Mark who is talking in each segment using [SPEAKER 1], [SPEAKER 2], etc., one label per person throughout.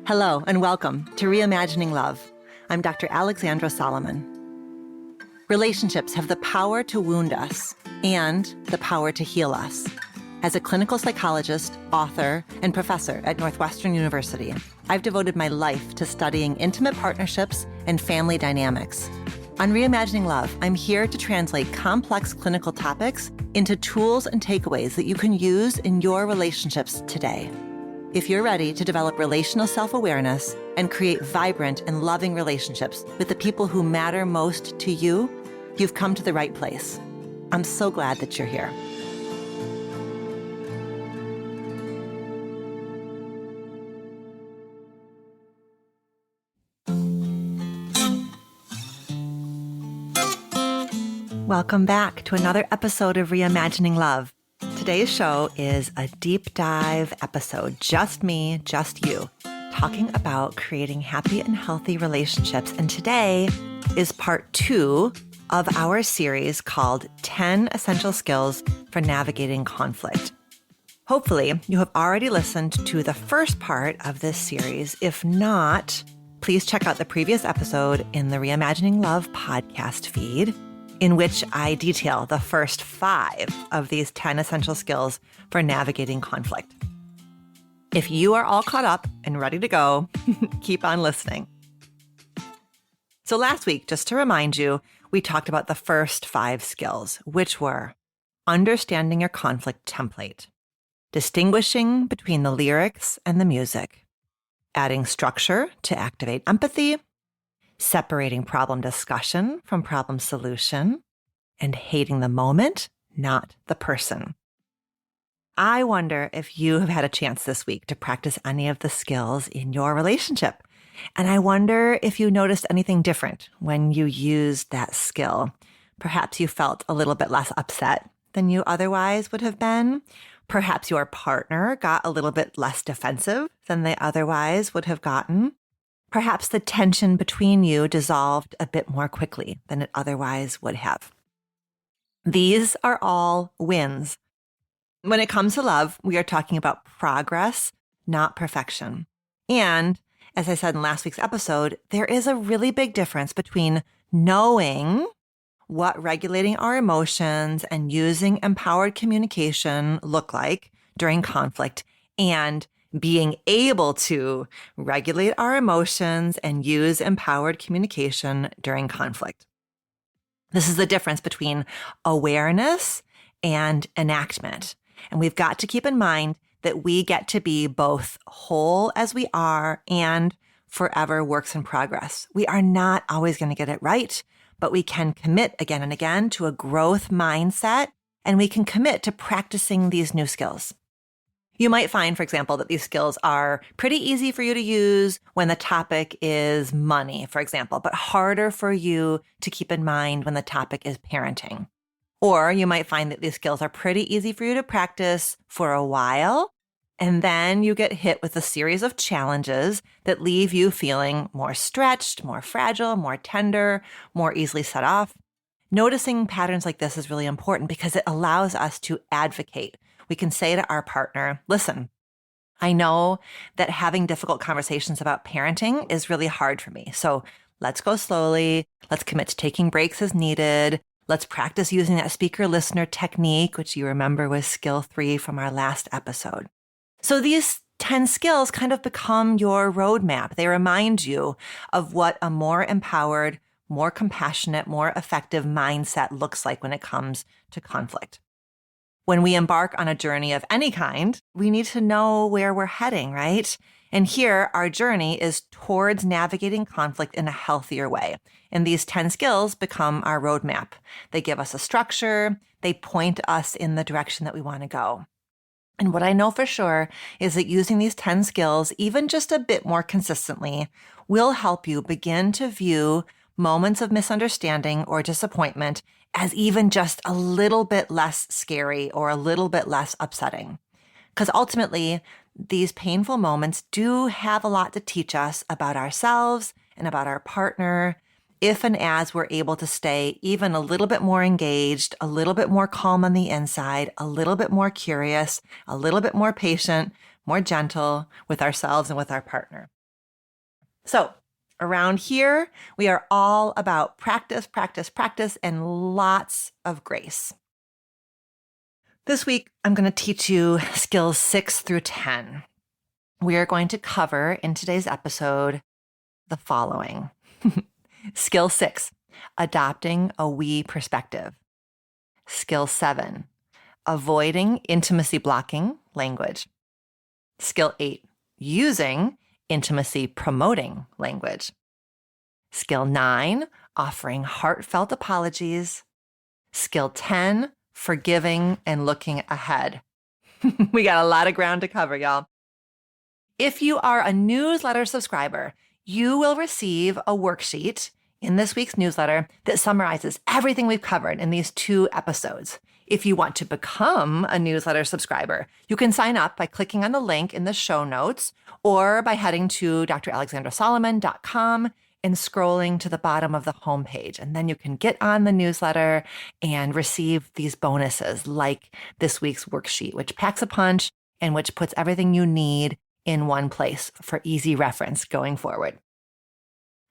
[SPEAKER 1] Hello and welcome to Reimagining Love. I'm Dr. Alexandra Solomon. Relationships have the power to wound us and the power to heal us. As a clinical psychologist, author, and professor at Northwestern University, I've devoted my life to studying intimate partnerships and family dynamics. On Reimagining Love, I'm here to translate complex clinical topics into tools and takeaways that you can use in your relationships today. If you're ready to develop relational self-awareness and create vibrant and loving relationships with the people who matter most to you, you've come to the right place. I'm so glad that you're here. Welcome back to another episode of Reimagining Love. Today's show is a deep dive episode, just me, just you, talking about creating happy and healthy relationships. And today is part 2 of our series called 10 Essential Skills for Navigating Conflict. Hopefully, you have already listened to the first part of this series. If not, please check out the previous episode in the Reimagining Love podcast feed, in which I detail the first 5 of these 10 essential skills for navigating conflict. If you are all caught up and ready to go, keep on listening. So last week, just to remind you, we talked about the first 5 skills, which were understanding your conflict template, distinguishing between the lyrics and the music, adding structure to activate empathy, separating problem discussion from problem solution, and hating the moment, not the person. I wonder if you have had a chance this week to practice any of the skills in your relationship. And I wonder if you noticed anything different when you used that skill. Perhaps you felt a little bit less upset than you otherwise would have been. Perhaps your partner got a little bit less defensive than they otherwise would have gotten. Perhaps the tension between you dissolved a bit more quickly than it otherwise would have. These are all wins. When it comes to love, we are talking about progress, not perfection. And as I said in last week's episode, there is a really big difference between knowing what regulating our emotions and using empowered communication look like during conflict and being able to regulate our emotions and use empowered communication during conflict. This is the difference between awareness and enactment. And we've got to keep in mind that we get to be both whole as we are and forever works in progress. We are not always going to get it right, but we can commit again and again to a growth mindset, and we can commit to practicing these new skills. You might find, for example, that these skills are pretty easy for you to use when the topic is money, for example, but harder for you to keep in mind when the topic is parenting. Or you might find that these skills are pretty easy for you to practice for a while, and then you get hit with a series of challenges that leave you feeling more stretched, more fragile, more tender, more easily set off. Noticing patterns like this is really important because it allows us to advocate. We can say to our partner, listen, I know that having difficult conversations about parenting is really hard for me. So let's go slowly. Let's commit to taking breaks as needed. Let's practice using that speaker listener technique, which you remember was skill 3 from our last episode. So these 10 skills kind of become your roadmap. They remind you of what a more empowered, more compassionate, more effective mindset looks like when it comes to conflict. When we embark on a journey of any kind, we need to know where we're heading, right? And here, our journey is towards navigating conflict in a healthier way. And these 10 skills become our roadmap. They give us a structure. They point us in the direction that we want to go. And what I know for sure is that using these 10 skills, even just a bit more consistently, will help you begin to view moments of misunderstanding or disappointment as even just a little bit less scary or a little bit less upsetting. Because ultimately, these painful moments do have a lot to teach us about ourselves and about our partner if and as we're able to stay even a little bit more engaged, a little bit more calm on the inside, a little bit more curious, a little bit more patient, more gentle with ourselves and with our partner. So around here, we are all about practice, practice, practice, and lots of grace. This week, I'm going to teach you skills 6 through 10. We are going to cover in today's episode the following. Skill 6, adopting a we perspective. Skill 7, avoiding intimacy blocking language. Skill 8, using intimacy promoting language. Skill 9, offering heartfelt apologies. Skill 10, forgiving and looking ahead. We got a lot of ground to cover, y'all. If you are a newsletter subscriber, you will receive a worksheet in this week's newsletter that summarizes everything we've covered in these 2 episodes. If you want to become a newsletter subscriber, you can sign up by clicking on the link in the show notes or by heading to dralexandrasolomon.com and scrolling to the bottom of the homepage. And then you can get on the newsletter and receive these bonuses like this week's worksheet, which packs a punch and which puts everything you need in one place for easy reference going forward.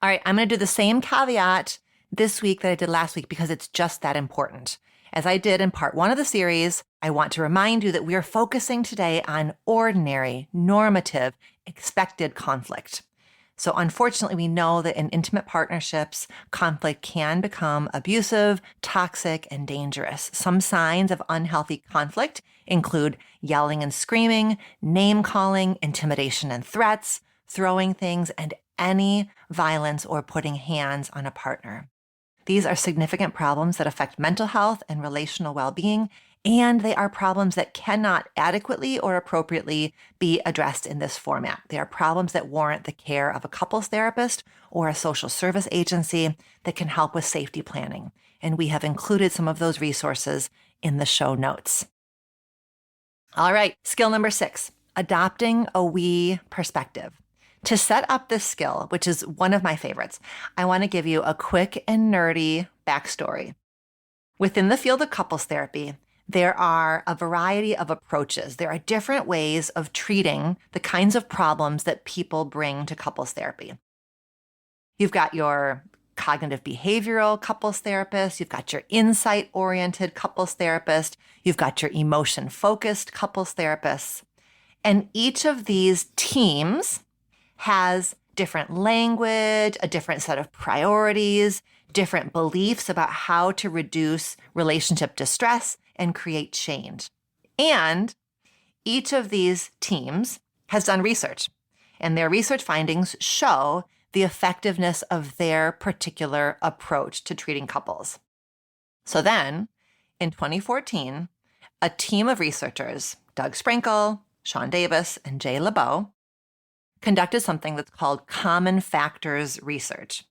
[SPEAKER 1] All right, I'm going to do the same caveat this week that I did last week because it's just that important. As I did in part 1 of the series, I want to remind you that we are focusing today on ordinary, normative, expected conflict. So unfortunately, we know that in intimate partnerships, conflict can become abusive, toxic, and dangerous. Some signs of unhealthy conflict include yelling and screaming, name-calling, intimidation and threats, throwing things, and any violence or putting hands on a partner. These are significant problems that affect mental health and relational well-being, and they are problems that cannot adequately or appropriately be addressed in this format. They are problems that warrant the care of a couples therapist or a social service agency that can help with safety planning. And we have included some of those resources in the show notes. All right, skill number 6, adopting a we perspective. To set up this skill, which is one of my favorites, I want to give you a quick and nerdy backstory. Within the field of couples therapy, there are a variety of approaches. There are different ways of treating the kinds of problems that people bring to couples therapy. You've got your cognitive behavioral couples therapist, you've got your insight-oriented couples therapist, you've got your emotion-focused couples therapists. And each of these teams has different language, a different set of priorities, different beliefs about how to reduce relationship distress and create change. And each of these teams has done research, and their research findings show the effectiveness of their particular approach to treating couples. So then, in 2014, a team of researchers, Doug Sprankle, Sean Davis, and Jay LeBeau, conducted something that's called common factors research.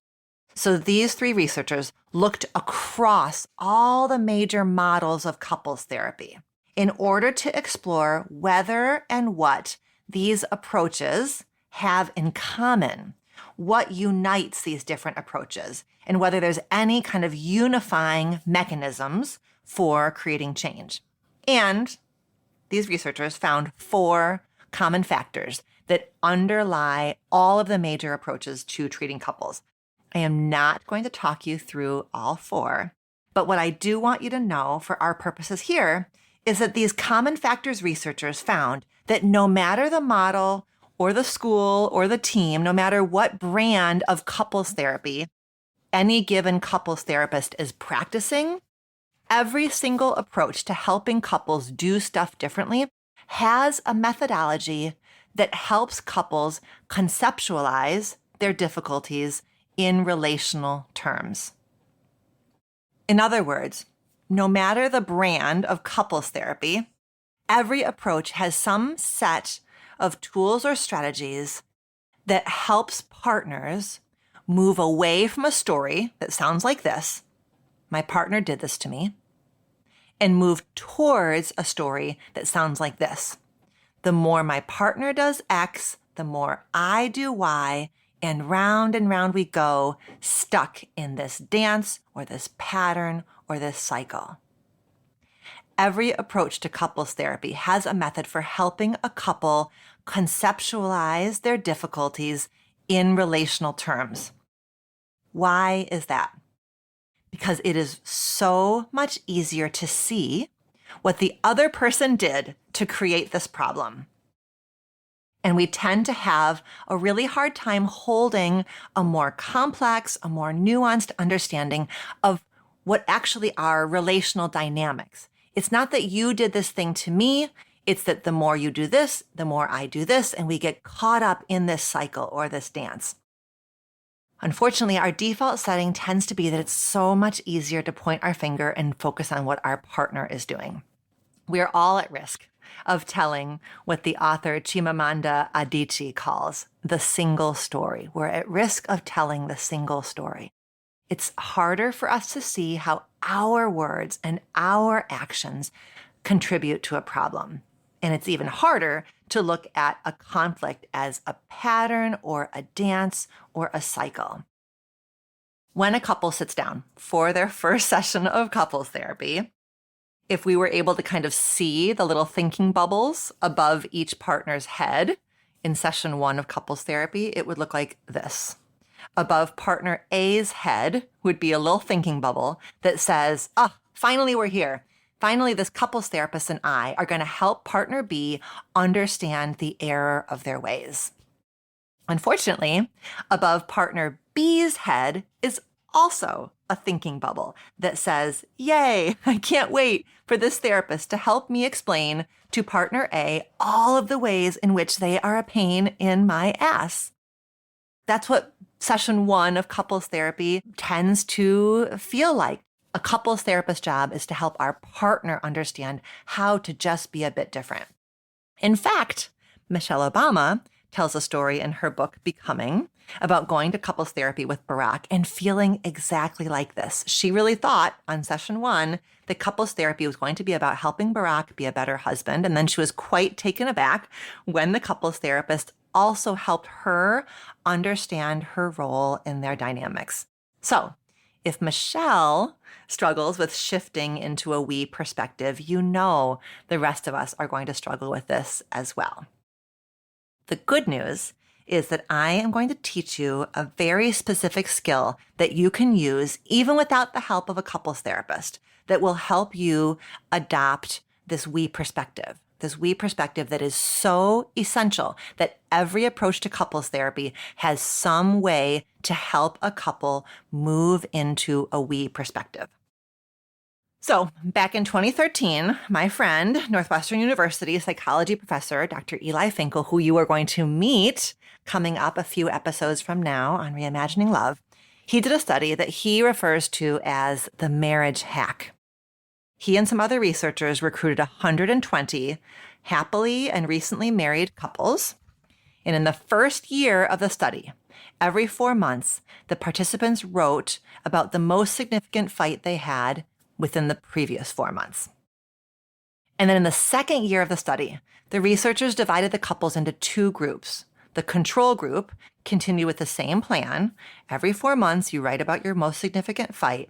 [SPEAKER 1] So these 3 researchers looked across all the major models of couples therapy in order to explore whether and what these approaches have in common, what unites these different approaches, and whether there's any kind of unifying mechanisms for creating change. And these researchers found 4 common factors that underlie all of the major approaches to treating couples. I am not going to talk you through all 4, but what I do want you to know for our purposes here is that these common factors researchers found that no matter the model or the school or the team, no matter what brand of couples therapy any given couples therapist is practicing, every single approach to helping couples do stuff differently has a methodology that helps couples conceptualize their difficulties in relational terms. In other words, no matter the brand of couples therapy, every approach has some set of tools or strategies that helps partners move away from a story that sounds like this, my partner did this to me, and move towards a story that sounds like this. The more my partner does X, the more I do Y, and round we go, stuck in this dance or this pattern or this cycle. Every approach to couples therapy has a method for helping a couple conceptualize their difficulties in relational terms. Why is that? Because it is so much easier to see what the other person did to create this problem. And we tend to have a really hard time holding a more complex, a more nuanced understanding of what actually are relational dynamics. It's not that you did this thing to me. It's that the more you do this, the more I do this, and we get caught up in this cycle or this dance. Unfortunately, our default setting tends to be that it's so much easier to point our finger and focus on what our partner is doing. We are all at risk of telling what the author Chimamanda Adichie calls the single story. We're at risk of telling the single story. It's harder for us to see how our words and our actions contribute to a problem. And it's even harder to look at a conflict as a pattern or a dance or a cycle. When a couple sits down for their first session of couples therapy, if we were able to kind of see the little thinking bubbles above each partner's head in session 1 of couples therapy, it would look like this. Above partner A's head would be a little thinking bubble that says, finally we're here. Finally, this couples therapist and I are going to help partner B understand the error of their ways. Unfortunately, above partner B's head is also a thinking bubble that says, yay, I can't wait for this therapist to help me explain to partner A all of the ways in which they are a pain in my ass. That's what session 1 of couples therapy tends to feel like. A couples therapist's job is to help our partner understand how to just be a bit different. In fact, Michelle Obama tells a story in her book, Becoming, about going to couples therapy with Barack and feeling exactly like this. She really thought on session 1 that couples therapy was going to be about helping Barack be a better husband. And then she was quite taken aback when the couples therapist also helped her understand her role in their dynamics. So if Michelle struggles with shifting into a we perspective, you know the rest of us are going to struggle with this as well. The good news is that I am going to teach you a very specific skill that you can use even without the help of a couples therapist that will help you adopt this we perspective that is so essential that every approach to couples therapy has some way to help a couple move into a we perspective. So back in 2013, my friend, Northwestern University psychology professor, Dr. Eli Finkel, who you are going to meet coming up a few episodes from now on Reimagining Love, he did a study that he refers to as the marriage hack. He and some other researchers recruited 120 happily and recently married couples. And in the first year of the study, every 4 months, the participants wrote about the most significant fight they had within the previous 4 months. And then in the second year of the study, the researchers divided the couples into 2 groups. The control group continued with the same plan. Every 4 months, you write about your most significant fight.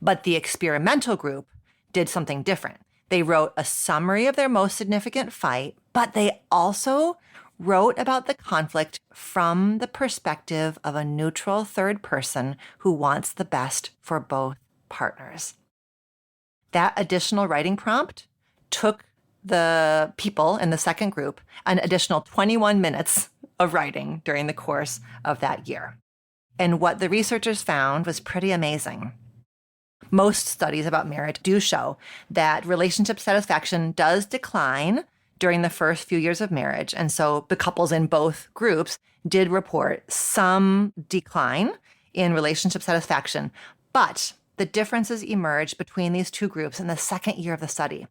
[SPEAKER 1] But the experimental group did something different. They wrote a summary of their most significant fight, but they also wrote about the conflict from the perspective of a neutral third person who wants the best for both partners. That additional writing prompt took the people in the second group an additional 21 minutes of writing during the course of that year. And what the researchers found was pretty amazing. Most studies about marriage do show that relationship satisfaction does decline during the first few years of marriage. And so the couples in both groups did report some decline in relationship satisfaction. But the differences emerged between these 2 groups in the second year of the study.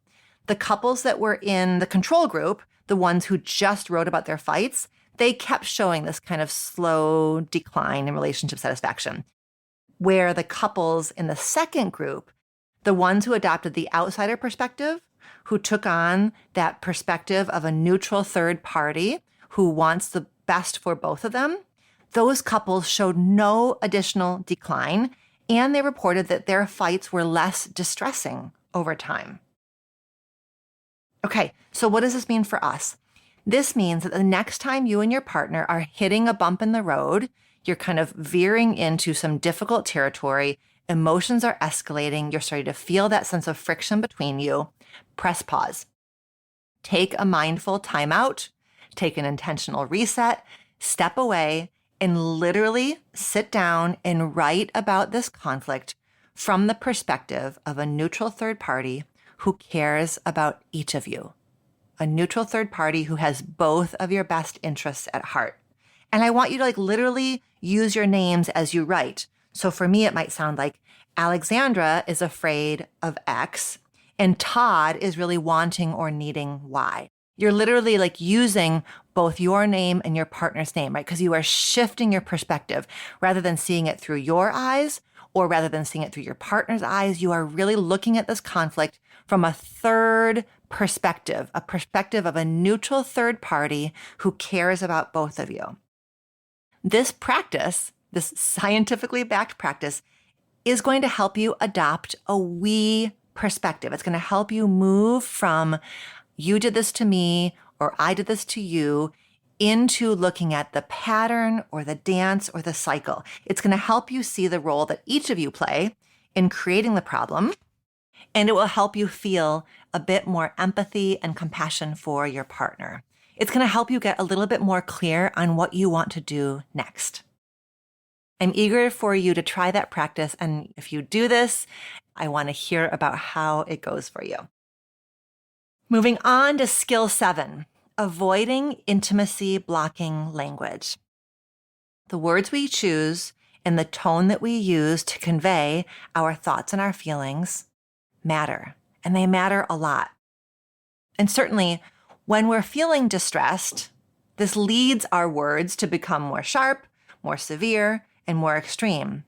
[SPEAKER 1] The couples that were in the control group, the ones who just wrote about their fights, they kept showing this kind of slow decline in relationship satisfaction. Where the couples in the second group, the ones who adopted the outsider perspective, who took on that perspective of a neutral third party who wants the best for both of them, those couples showed no additional decline, and they reported that their fights were less distressing over time. Okay, so what does this mean for us? This means that the next time you and your partner are hitting a bump in the road, you're kind of veering into some difficult territory, emotions are escalating, you're starting to feel that sense of friction between you, press pause. Take a mindful timeout, take an intentional reset, step away, and literally sit down and write about this conflict from the perspective of a neutral third party who cares about each of you. A neutral third party who has both of your best interests at heart. And I want you to literally use your names as you write. So for me, it might sound like Alexandra is afraid of X and Todd is really wanting or needing Y. You're literally using both your name and your partner's name, right? Because you are shifting your perspective rather than seeing it through your eyes or rather than seeing it through your partner's eyes. You are really looking at this conflict from a third perspective, a perspective of a neutral third party who cares about both of you. This practice, this scientifically backed practice, is going to help you adopt a we perspective. It's going to help you move from you did this to me or I did this to you into looking at the pattern or the dance or the cycle. It's going to help you see the role that each of you play in creating the problem, and it will help you feel a bit more empathy and compassion for your partner. It's going to help you get a little bit more clear on what you want to do next. I'm eager for you to try that practice, and if you do this, I want to hear about how it goes for you. Moving on to skill 7, avoiding intimacy blocking language. The words we choose and the tone that we use to convey our thoughts and our feelings matter, and they matter a lot. And certainly, when we're feeling distressed, this leads our words to become more sharp, more severe, and more extreme.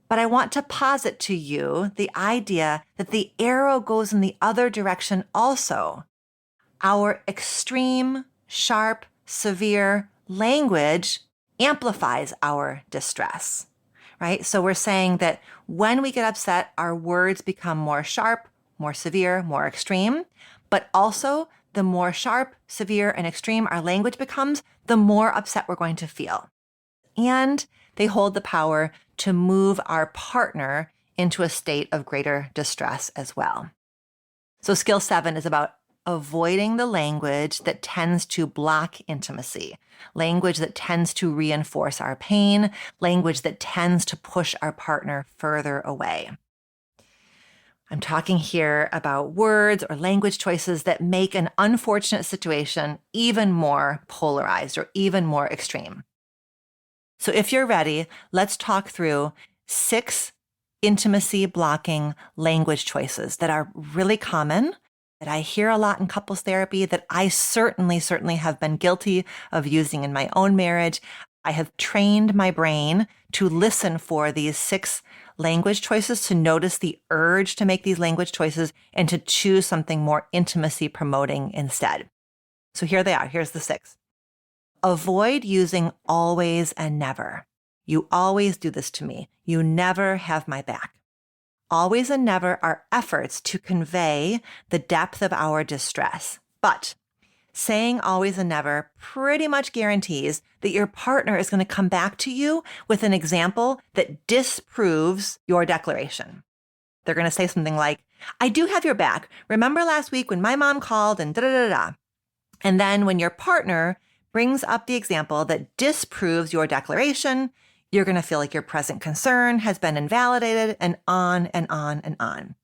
[SPEAKER 1] But I want to posit to you the idea that the arrow goes in the other direction also. Our extreme, sharp, severe language amplifies our distress, right? So we're saying that when we get upset, our words become more sharp, more severe, more extreme, but also the more sharp, severe, and extreme our language becomes, the more upset we're going to feel. And they hold the power to move our partner into a state of greater distress as well. So skill 7 is about avoiding the language that tends to block intimacy, language that tends to reinforce our pain, language that tends to push our partner further away. I'm talking here about words or language choices that make an unfortunate situation even more polarized or even more extreme. So if you're ready, let's talk through 6 intimacy blocking language choices that are really common, that I hear a lot in couples therapy, that I certainly have been guilty of using in my own marriage. I have trained my brain to listen for these 6 language choices, to notice the urge to make these language choices and to choose something more intimacy promoting instead. So here they are. Here's the 6. Avoid using always and never. You always do this to me. You never have my back. Always and never are efforts to convey the depth of our distress. But saying always and never pretty much guarantees that your partner is going to come back to you with an example that disproves your declaration. They're going to say something like, I do have your back. Remember last week when my mom called and da-da-da-da. And then when your partner brings up the example that disproves your declaration, you're going to feel like your present concern has been invalidated, and on and on and on.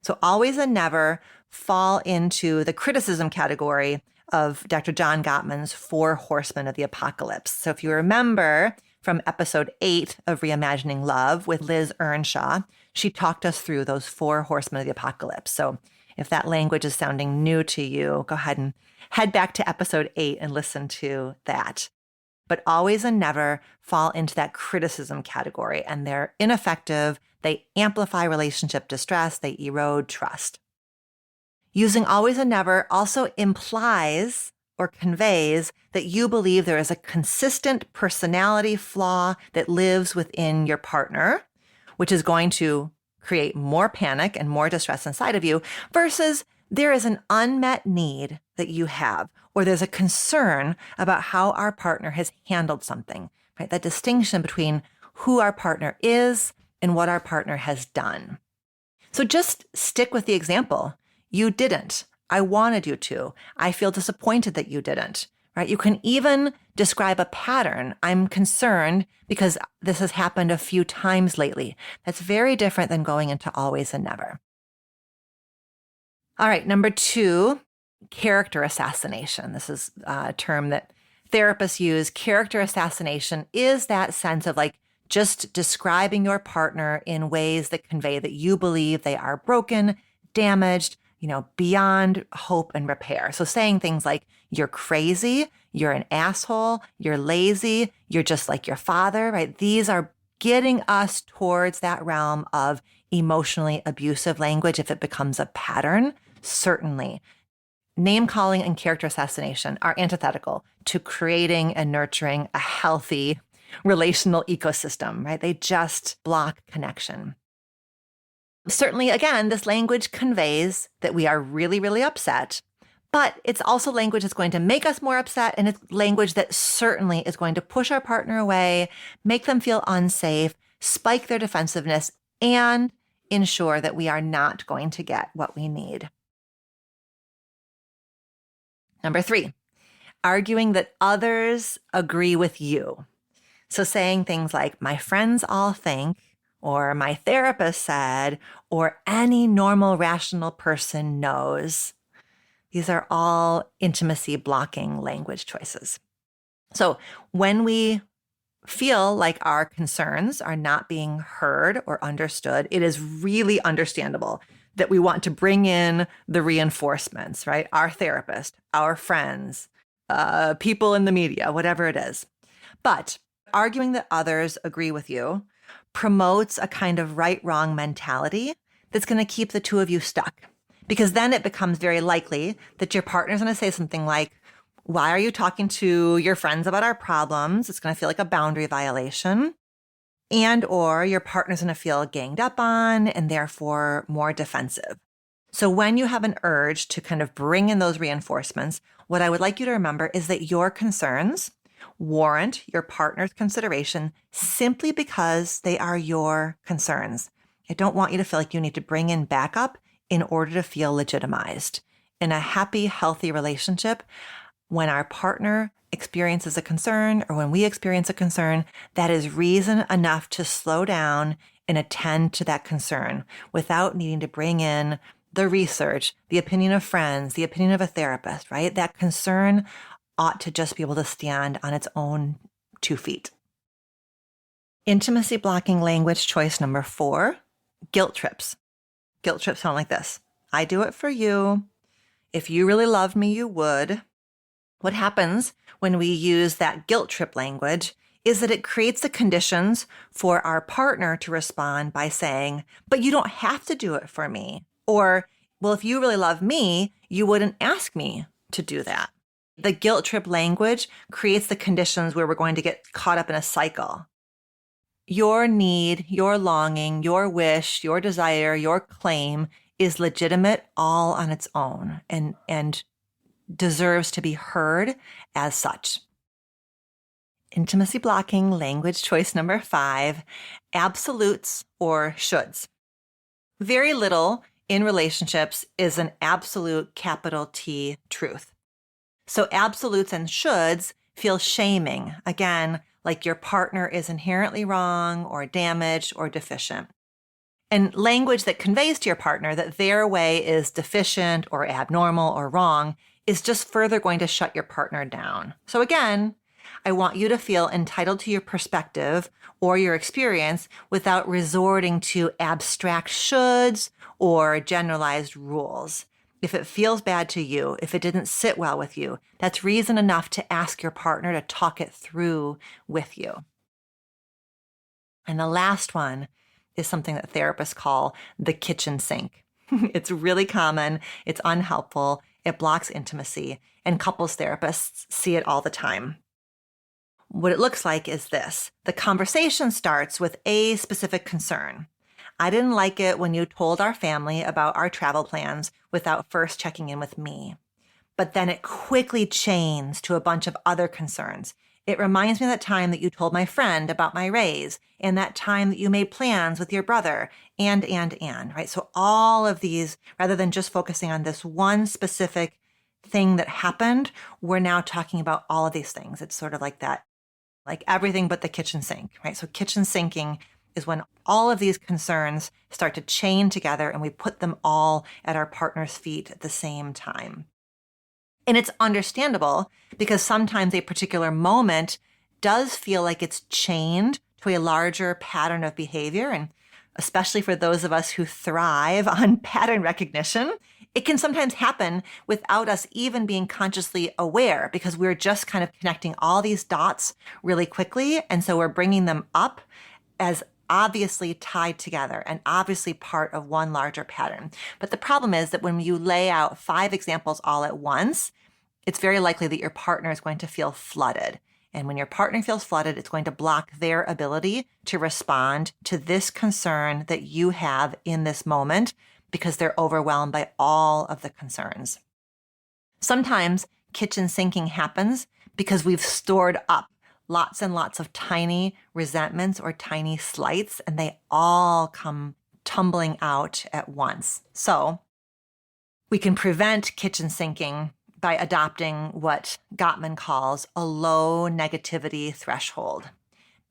[SPEAKER 1] So always and never fall into the criticism category of Dr. John Gottman's 4 Horsemen of the Apocalypse. So if you remember from episode 8 of Reimagining Love with Liz Earnshaw, she talked us through those 4 Horsemen of the Apocalypse. So if that language is sounding new to you, go ahead and head back to episode 8 and listen to that. But always and never fall into that criticism category, and they're ineffective. They amplify relationship distress. They erode trust. Using always and never also implies or conveys that you believe there is a consistent personality flaw that lives within your partner, which is going to create more panic and more distress inside of you, versus there is an unmet need that you have, or there's a concern about how our partner has handled something, right? That distinction between who our partner is and what our partner has done. So just stick with the example. You didn't. I wanted you to. I feel disappointed that you didn't, right? You can even describe a pattern. I'm concerned because this has happened a few times lately. That's very different than going into always and never. All right, number 2, character assassination. This is a term that therapists use. Character assassination is that sense of like just describing your partner in ways that convey that you believe they are broken, damaged, beyond hope and repair. So saying things like, you're crazy, you're an asshole, you're lazy, you're just like your father, right? These are getting us towards that realm of emotionally abusive language if it becomes a pattern. Certainly. Name calling and character assassination are antithetical to creating and nurturing a healthy relational ecosystem, right? They just block connection. Certainly, again, this language conveys that we are really, really upset, but it's also language that's going to make us more upset, and it's language that certainly is going to push our partner away, make them feel unsafe, spike their defensiveness, and ensure that we are not going to get what we need. Number 3, arguing that others agree with you. So saying things like, my friends all think, or my therapist said, or any normal, rational person knows. These are all intimacy blocking language choices. So when we feel like our concerns are not being heard or understood, it is really understandable that we want to bring in the reinforcements, right? Our therapist, our friends, people in the media, whatever it is. But arguing that others agree with you promotes a kind of right-wrong mentality that's going to keep the two of you stuck. Because then it becomes very likely that your partner's going to say something like, why are you talking to your friends about our problems? It's going to feel like a boundary violation. And or your partner's going to feel ganged up on and therefore more defensive. So when you have an urge to kind of bring in those reinforcements, what I would like you to remember is that your concerns warrant your partner's consideration simply because they are your concerns. I don't want you to feel like you need to bring in backup in order to feel legitimized. In a happy, healthy relationship, when our partner experiences a concern or when we experience a concern, that is reason enough to slow down and attend to that concern without needing to bring in the research, the opinion of friends, the opinion of a therapist, right? That concern ought to just be able to stand on its own 2 feet. Intimacy blocking language choice number 4, guilt trips. Guilt trips sound like this. I do it for you. If you really love me, you would. What happens when we use that guilt trip language is that it creates the conditions for our partner to respond by saying, but you don't have to do it for me. Or, well, if you really love me, you wouldn't ask me to do that. The guilt trip language creates the conditions where we're going to get caught up in a cycle. Your need, your longing, your wish, your desire, your claim is legitimate all on its own and deserves to be heard as such. Intimacy blocking language choice number 5, absolutes or shoulds. Very little in relationships is an absolute capital T truth. So absolutes and shoulds feel shaming, again, like your partner is inherently wrong or damaged or deficient. And language that conveys to your partner that their way is deficient or abnormal or wrong is just further going to shut your partner down. So again, I want you to feel entitled to your perspective or your experience without resorting to abstract shoulds or generalized rules. If it feels bad to you, if it didn't sit well with you, that's reason enough to ask your partner to talk it through with you. And the last one is something that therapists call the kitchen sink. It's really common, it's unhelpful, it blocks intimacy, and couples therapists see it all the time. What it looks like is this. The conversation starts with a specific concern. I didn't like it when you told our family about our travel plans without first checking in with me. But then it quickly chains to a bunch of other concerns. It reminds me of that time that you told my friend about my raise and that time that you made plans with your brother and, right? So all of these, rather than just focusing on this one specific thing that happened, we're now talking about all of these things. It's sort of like that, like everything but the kitchen sink, right? So kitchen sinking is when all of these concerns start to chain together and we put them all at our partner's feet at the same time. And it's understandable because sometimes a particular moment does feel like it's chained to a larger pattern of behavior. And especially for those of us who thrive on pattern recognition, it can sometimes happen without us even being consciously aware because we're just kind of connecting all these dots really quickly. And so we're bringing them up as obviously tied together and obviously part of one larger pattern. But the problem is that when you lay out 5 examples all at once, it's very likely that your partner is going to feel flooded. And when your partner feels flooded, it's going to block their ability to respond to this concern that you have in this moment because they're overwhelmed by all of the concerns. Sometimes kitchen sinking happens because we've stored up lots and lots of tiny resentments or tiny slights, and they all come tumbling out at once. So we can prevent kitchen sinking by adopting what Gottman calls a low negativity threshold,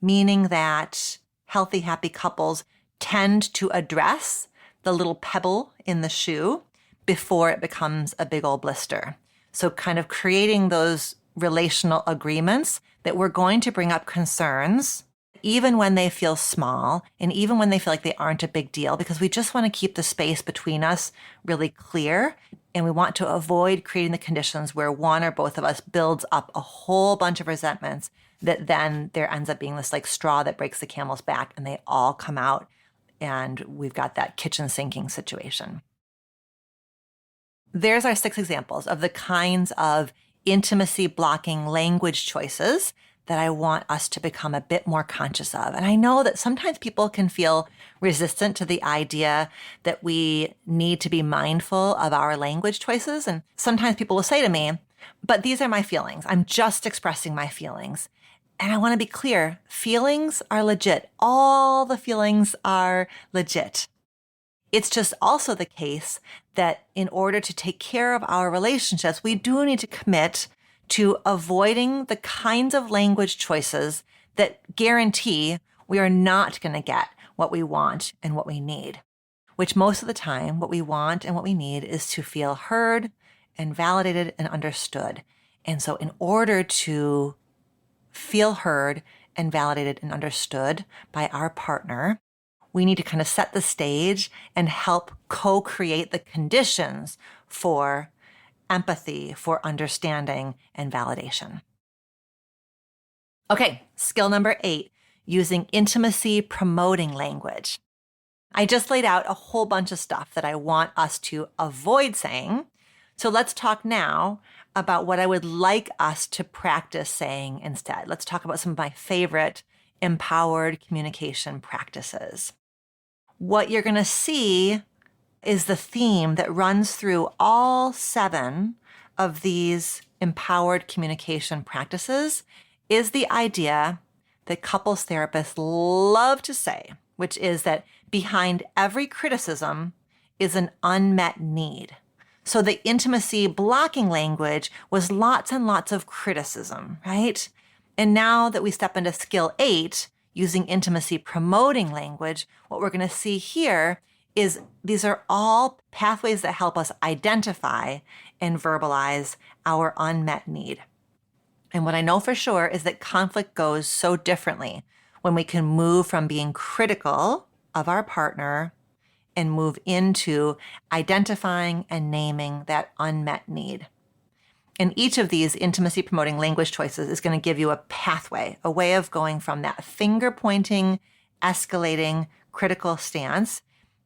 [SPEAKER 1] meaning that healthy, happy couples tend to address the little pebble in the shoe before it becomes a big old blister. So kind of creating those relational agreements that we're going to bring up concerns even when they feel small and even when they feel like they aren't a big deal, because we just want to keep the space between us really clear. And we want to avoid creating the conditions where one or both of us builds up a whole bunch of resentments that then there ends up being this like straw that breaks the camel's back and they all come out and we've got that kitchen sinking situation. There's our 6 examples of the kinds of intimacy blocking language choices that I want us to become a bit more conscious of. And I know that sometimes people can feel resistant to the idea that we need to be mindful of our language choices. And sometimes people will say to me, but these are my feelings. I'm just expressing my feelings. And I want to be clear, feelings are legit. All the feelings are legit. It's just also the case that in order to take care of our relationships, we do need to commit to avoiding the kinds of language choices that guarantee we are not going to get what we want and what we need, which most of the time, what we want and what we need is to feel heard and validated and understood. And so in order to feel heard and validated and understood by our partner, we need to kind of set the stage and help co-create the conditions for empathy, for understanding, and validation. Okay, skill number 8, using intimacy promoting language. I just laid out a whole bunch of stuff that I want us to avoid saying. So let's talk now about what I would like us to practice saying instead. Let's talk about some of my favorite empowered communication practices. What you're going to see is the theme that runs through all 7 of these empowered communication practices is the idea that couples therapists love to say, which is that behind every criticism is an unmet need. So the intimacy blocking language was lots and lots of criticism, right? And now that we step into skill 8, using intimacy promoting language, what we're going to see here is these are all pathways that help us identify and verbalize our unmet need. And what I know for sure is that conflict goes so differently when we can move from being critical of our partner and move into identifying and naming that unmet need. And each of these intimacy promoting language choices is going to give you a pathway, a way of going from that finger pointing, escalating, critical stance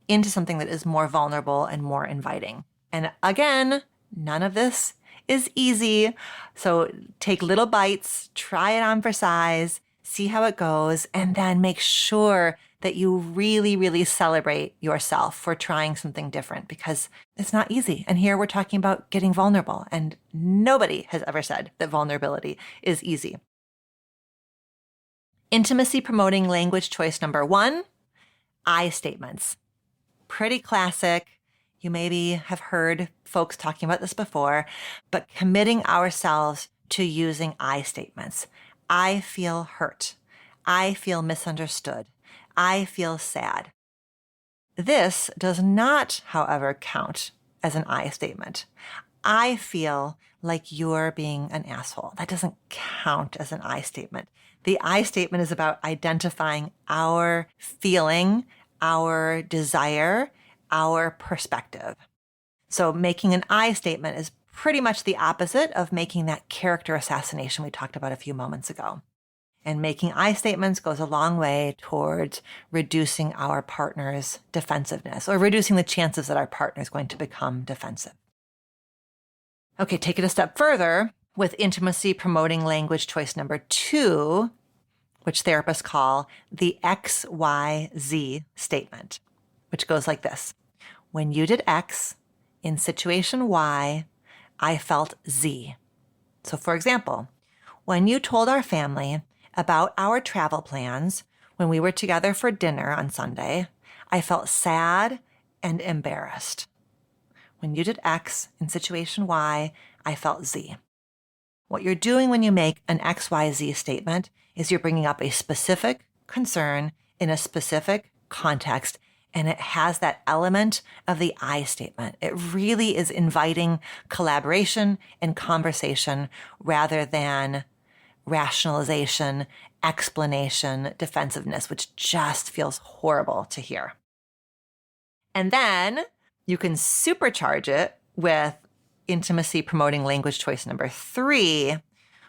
[SPEAKER 1] into something that is more vulnerable and more inviting. And again, none of this is easy. So take little bites, try it on for size, see how it goes, and then make sure that you really, really celebrate yourself for trying something different because it's not easy. And here we're talking about getting vulnerable, and nobody has ever said that vulnerability is easy. Intimacy promoting language choice number 1, I statements. Pretty classic. You maybe have heard folks talking about this before, but committing ourselves to using I statements. I feel hurt. I feel misunderstood. I feel sad. This does not, however, count as an I statement. I feel like you're being an asshole. That doesn't count as an I statement. The I statement is about identifying our feeling, our desire, our perspective. So making an I statement is pretty much the opposite of making that character assassination we talked about a few moments ago. And making I statements goes a long way towards reducing our partner's defensiveness or reducing the chances that our partner is going to become defensive. Okay, take it a step further with intimacy promoting language choice number 2, which therapists call the XYZ statement, which goes like this. When you did X in situation Y, I felt Z. So for example, when you told our family about our travel plans when we were together for dinner on Sunday, I felt sad and embarrassed. When you did X in situation Y, I felt Z. What you're doing when you make an XYZ statement is you're bringing up a specific concern in a specific context, and it has that element of the I statement. It really is inviting collaboration and conversation rather than rationalization, explanation, defensiveness, which just feels horrible to hear. And then you can supercharge it with intimacy promoting language choice number 3,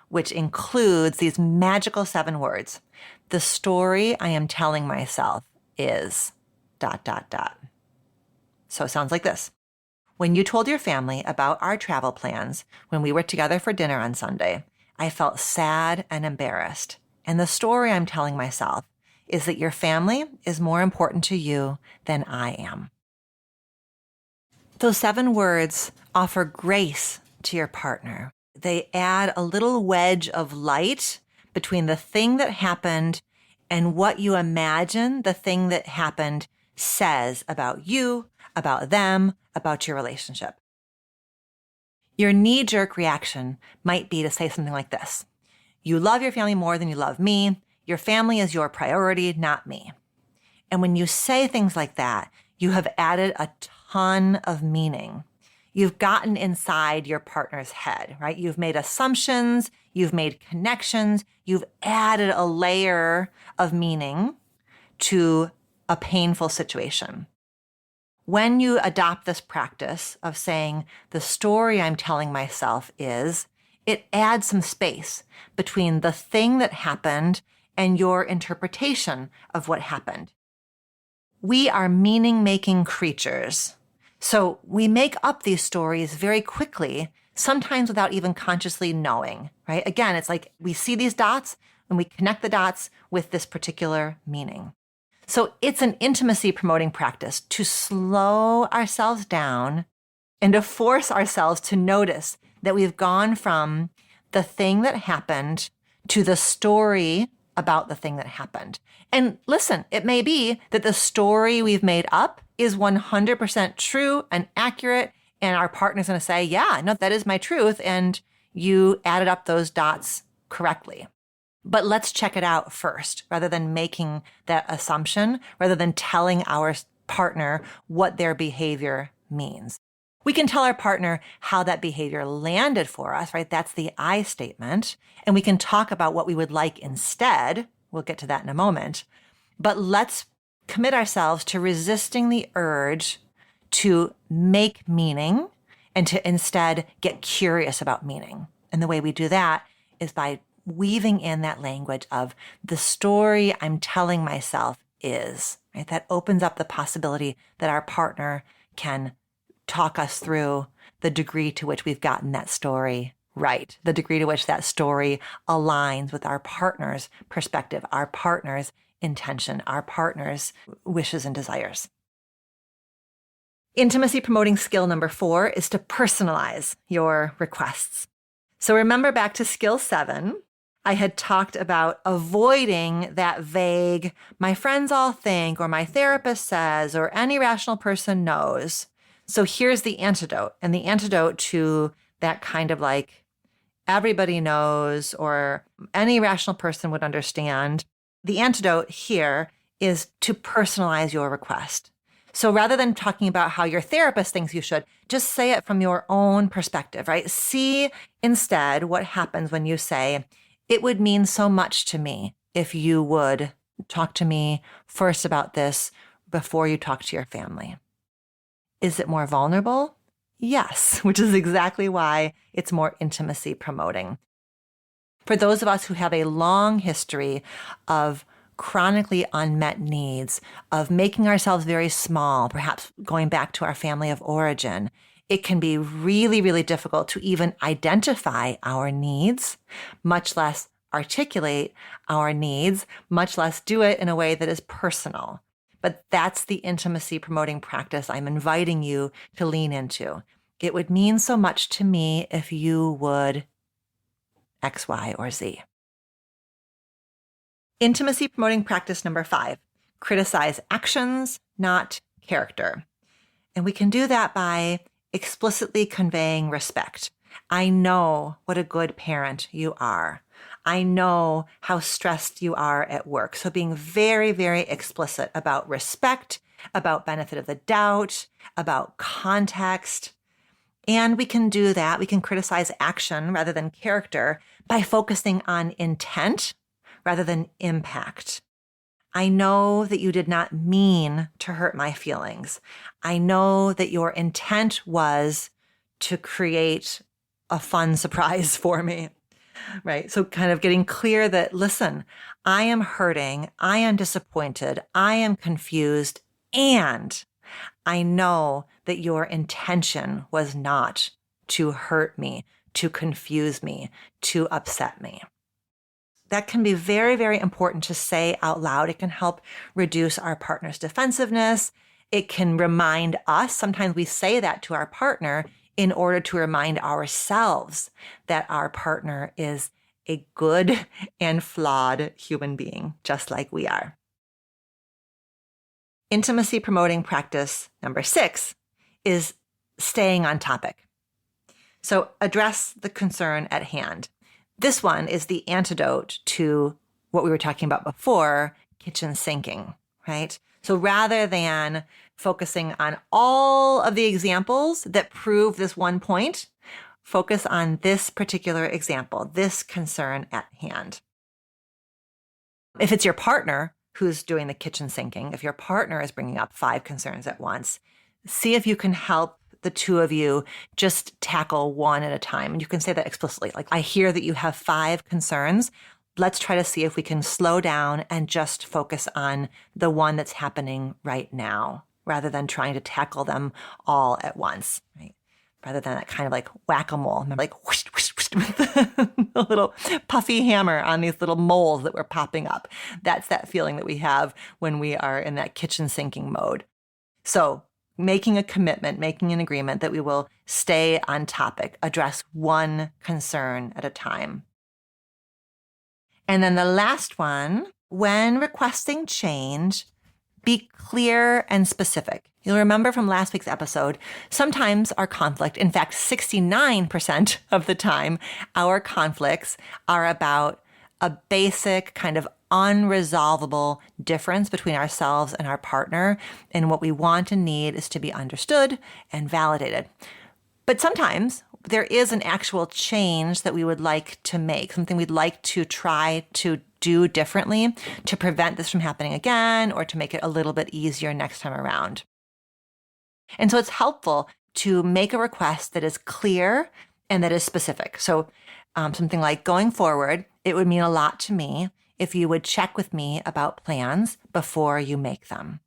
[SPEAKER 1] which includes these magical 7 words. The story I am telling myself is ... So it sounds like this. When you told your family about our travel plans when we were together for dinner on Sunday, I felt sad and embarrassed. And the story I'm telling myself is that your family is more important to you than I am. Those 7 words offer grace to your partner. They add a little wedge of light between the thing that happened and what you imagine the thing that happened says about you, about them, about your relationship. Your knee-jerk reaction might be to say something like this. You love your family more than you love me. Your family is your priority, not me. And when you say things like that, you have added a ton of meaning. You've gotten inside your partner's head, right? You've made assumptions, you've made connections, you've added a layer of meaning to a painful situation. When you adopt this practice of saying, the story I'm telling myself is, it adds some space between the thing that happened and your interpretation of what happened. We are meaning-making creatures. So we make up these stories very quickly, sometimes without even consciously knowing, right? Again, it's like we see these dots and we connect the dots with this particular meaning. So it's an intimacy promoting practice to slow ourselves down and to force ourselves to notice that we've gone from the thing that happened to the story about the thing that happened. And listen, it may be that the story we've made up is 100% true and accurate, and our partner's going to say, yeah, no, that is my truth, and you added up those dots correctly. But let's check it out first, rather than making that assumption, rather than telling our partner what their behavior means. We can tell our partner how that behavior landed for us, right? That's the I statement. And we can talk about what we would like instead. We'll get to that in a moment. But let's commit ourselves to resisting the urge to make meaning and to instead get curious about meaning. And the way we do that is by weaving in that language of the story I'm telling myself is, right? That opens up the possibility that our partner can talk us through the degree to which we've gotten that story right, the degree to which that story aligns with our partner's perspective, our partner's intention, our partner's wishes and desires. Intimacy promoting skill number 4 is to personalize your requests. So remember back to skill 7, I had talked about avoiding that vague, my friends all think, or my therapist says, or any rational person knows. So here's the antidote. And the antidote to that kind of like everybody knows or any rational person would understand, the antidote here is to personalize your request. So rather than talking about how your therapist thinks you should, just say it from your own perspective, right? See instead what happens when you say, it would mean so much to me if you would talk to me first about this before you talk to your family. Is it more vulnerable? Yes, which is exactly why it's more intimacy promoting. For those of us who have a long history of chronically unmet needs, of making ourselves very small, perhaps going back to our family of origin, it can be really, really difficult to even identify our needs, much less articulate our needs, much less do it in a way that is personal. But that's the intimacy promoting practice I'm inviting you to lean into. It would mean so much to me if you would X, Y, or Z. Intimacy promoting practice number 5, criticize actions, not character. And we can do that by explicitly conveying respect. I know what a good parent you are. I know how stressed you are at work. So being very, very explicit about respect, about benefit of the doubt, about context. And we can do that. We can criticize action rather than character by focusing on intent rather than impact. I know that you did not mean to hurt my feelings. I know that your intent was to create a fun surprise for me, right? So kind of getting clear that, listen, I am hurting, I am disappointed, I am confused, and I know that your intention was not to hurt me, to confuse me, to upset me. That can be very, very important to say out loud. It can help reduce our partner's defensiveness. It can remind us, sometimes we say that to our partner in order to remind ourselves that our partner is a good and flawed human being, just like we are. Intimacy promoting practice number 6 is staying on topic. So address the concern at hand. This one is the antidote to what we were talking about before, kitchen sinking, right? So rather than focusing on all of the examples that prove this one point, focus on this particular example, this concern at hand. If it's your partner who's doing the kitchen sinking, if your partner is bringing up 5 concerns at once, see if you can help the two of you just tackle one at a time. And you can say that explicitly. Like, I hear that you have 5 concerns. Let's try to see if we can slow down and just focus on the one that's happening right now, rather than trying to tackle them all at once, right? Rather than that kind of like whack-a-mole, like whoosh, whoosh, whoosh, with the little puffy hammer on these little moles that were popping up. That's that feeling that we have when we are in that kitchen sinking mode. So making a commitment, making an agreement that we will stay on topic, address one concern at a time. And then the last one, when requesting change, be clear and specific. You'll remember from last week's episode, sometimes our conflict, in fact, 69% of the time, our conflicts are about a basic kind of unresolvable difference between ourselves and our partner. And what we want and need is to be understood and validated. But sometimes there is an actual change that we would like to make, something we'd like to try to do differently to prevent this from happening again or to make it a little bit easier next time around. And so it's helpful to make a request that is clear and that is specific. So something like, going forward, it would mean a lot to me if you would check with me about plans before you make them.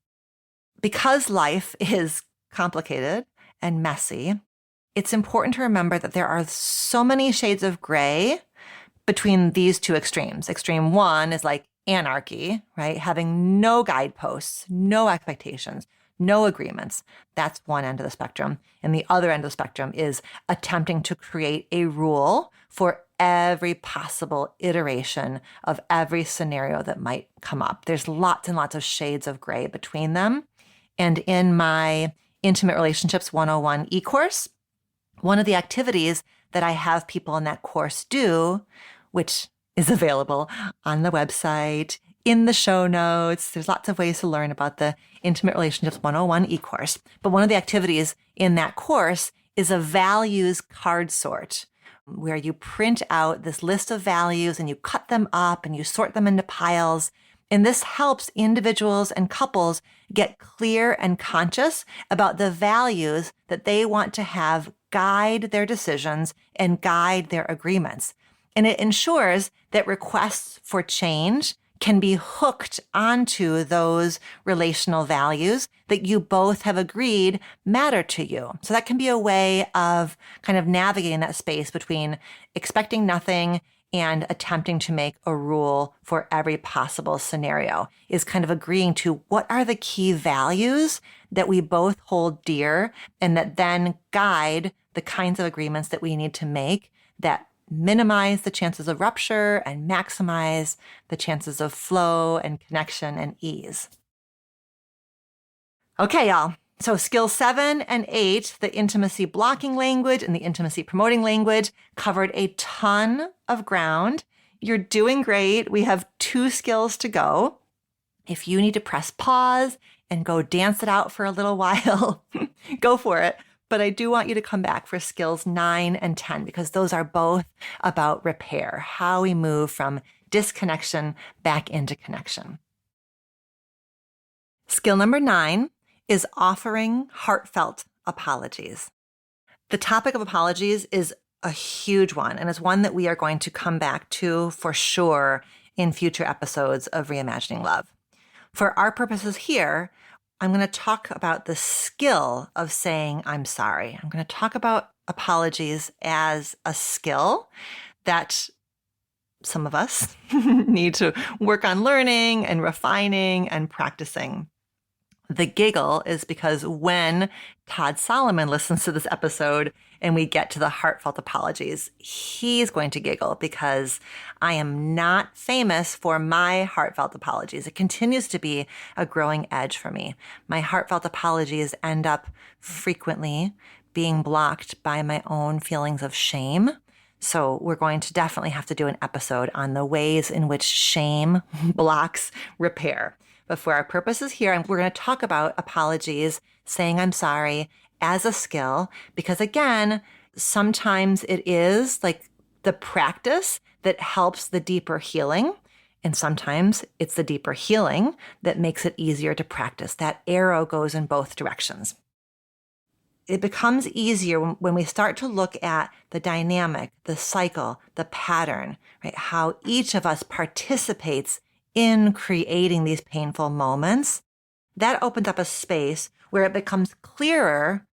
[SPEAKER 1] Because life is complicated and messy, it's important to remember that there are so many shades of gray between these two extremes. Extreme 1 is like, anarchy, right? Having no guideposts, no expectations, no agreements. That's one end of the spectrum. And the other end of the spectrum is attempting to create a rule for every possible iteration of every scenario that might come up. There's lots and lots of shades of gray between them. And in my Intimate Relationships 101 e-course, one of the activities that I have people in that course do, which is available on the website, in the show notes. There's lots of ways to learn about the Intimate Relationships 101 e-course. But one of the activities in that course is a values card sort, where you print out this list of values and you cut them up and you sort them into piles. And this helps individuals and couples get clear and conscious about the values that they want to have guide their decisions and guide their agreements. And it ensures that requests for change can be hooked onto those relational values that you both have agreed matter to you. So that can be a way of kind of navigating that space between expecting nothing and attempting to make a rule for every possible scenario, is kind of agreeing to what are the key values that we both hold dear and that then guide the kinds of agreements that we need to make that minimize the chances of rupture and maximize the chances of flow and connection and ease. Okay, y'all. So skills 7 and 8, the intimacy blocking language and the intimacy promoting language, covered a ton of ground. You're doing great. We have 2 skills to go. If you need to press pause and go dance it out for a little while, go for it. But I do want you to come back for skills 9 and 10, because those are both about repair, how we move from disconnection back into connection. Skill number 9 is offering heartfelt apologies. The topic of apologies is a huge one, and it's one that we are going to come back to for sure in future episodes of Reimagining Love. For our purposes here, I'm going to talk about the skill of saying I'm sorry. I'm going to talk about apologies as a skill that some of us need to work on learning and refining and practicing. The giggle is because when Todd Solomon listens to this episode and we get to the heartfelt apologies, he's going to giggle because I am not famous for my heartfelt apologies. It continues to be a growing edge for me. My heartfelt apologies end up frequently being blocked by my own feelings of shame. So we're going to definitely have to do an episode on the ways in which shame blocks repair. But for our purposes here, we're going to talk about apologies, saying I'm sorry as a skill, because again, sometimes it is like the practice that helps the deeper healing. And sometimes it's the deeper healing that makes it easier to practice. That arrow goes in both directions. It becomes easier when we start to look at the dynamic, the cycle, the pattern, right? How each of us participates in creating these painful moments. That opens up a space where it becomes clearer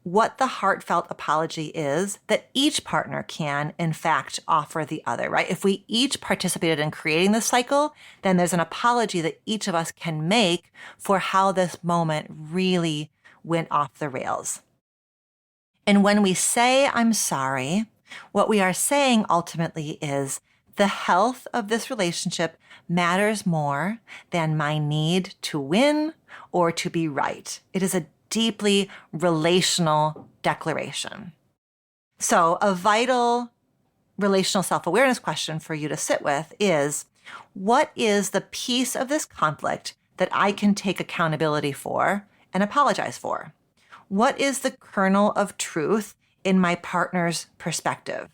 [SPEAKER 1] what the heartfelt apology is that each partner can, in fact, offer the other, right? If we each participated in creating this cycle, then there's an apology that each of us can make for how this moment really went off the rails. And when we say, I'm sorry, what we are saying ultimately is the health of this relationship matters more than my need to win or to be right. It is a deeply relational declaration. So a vital relational self-awareness question for you to sit with is, what is the piece of this conflict that I can take accountability for and apologize for? What is the kernel of truth in my partner's perspective?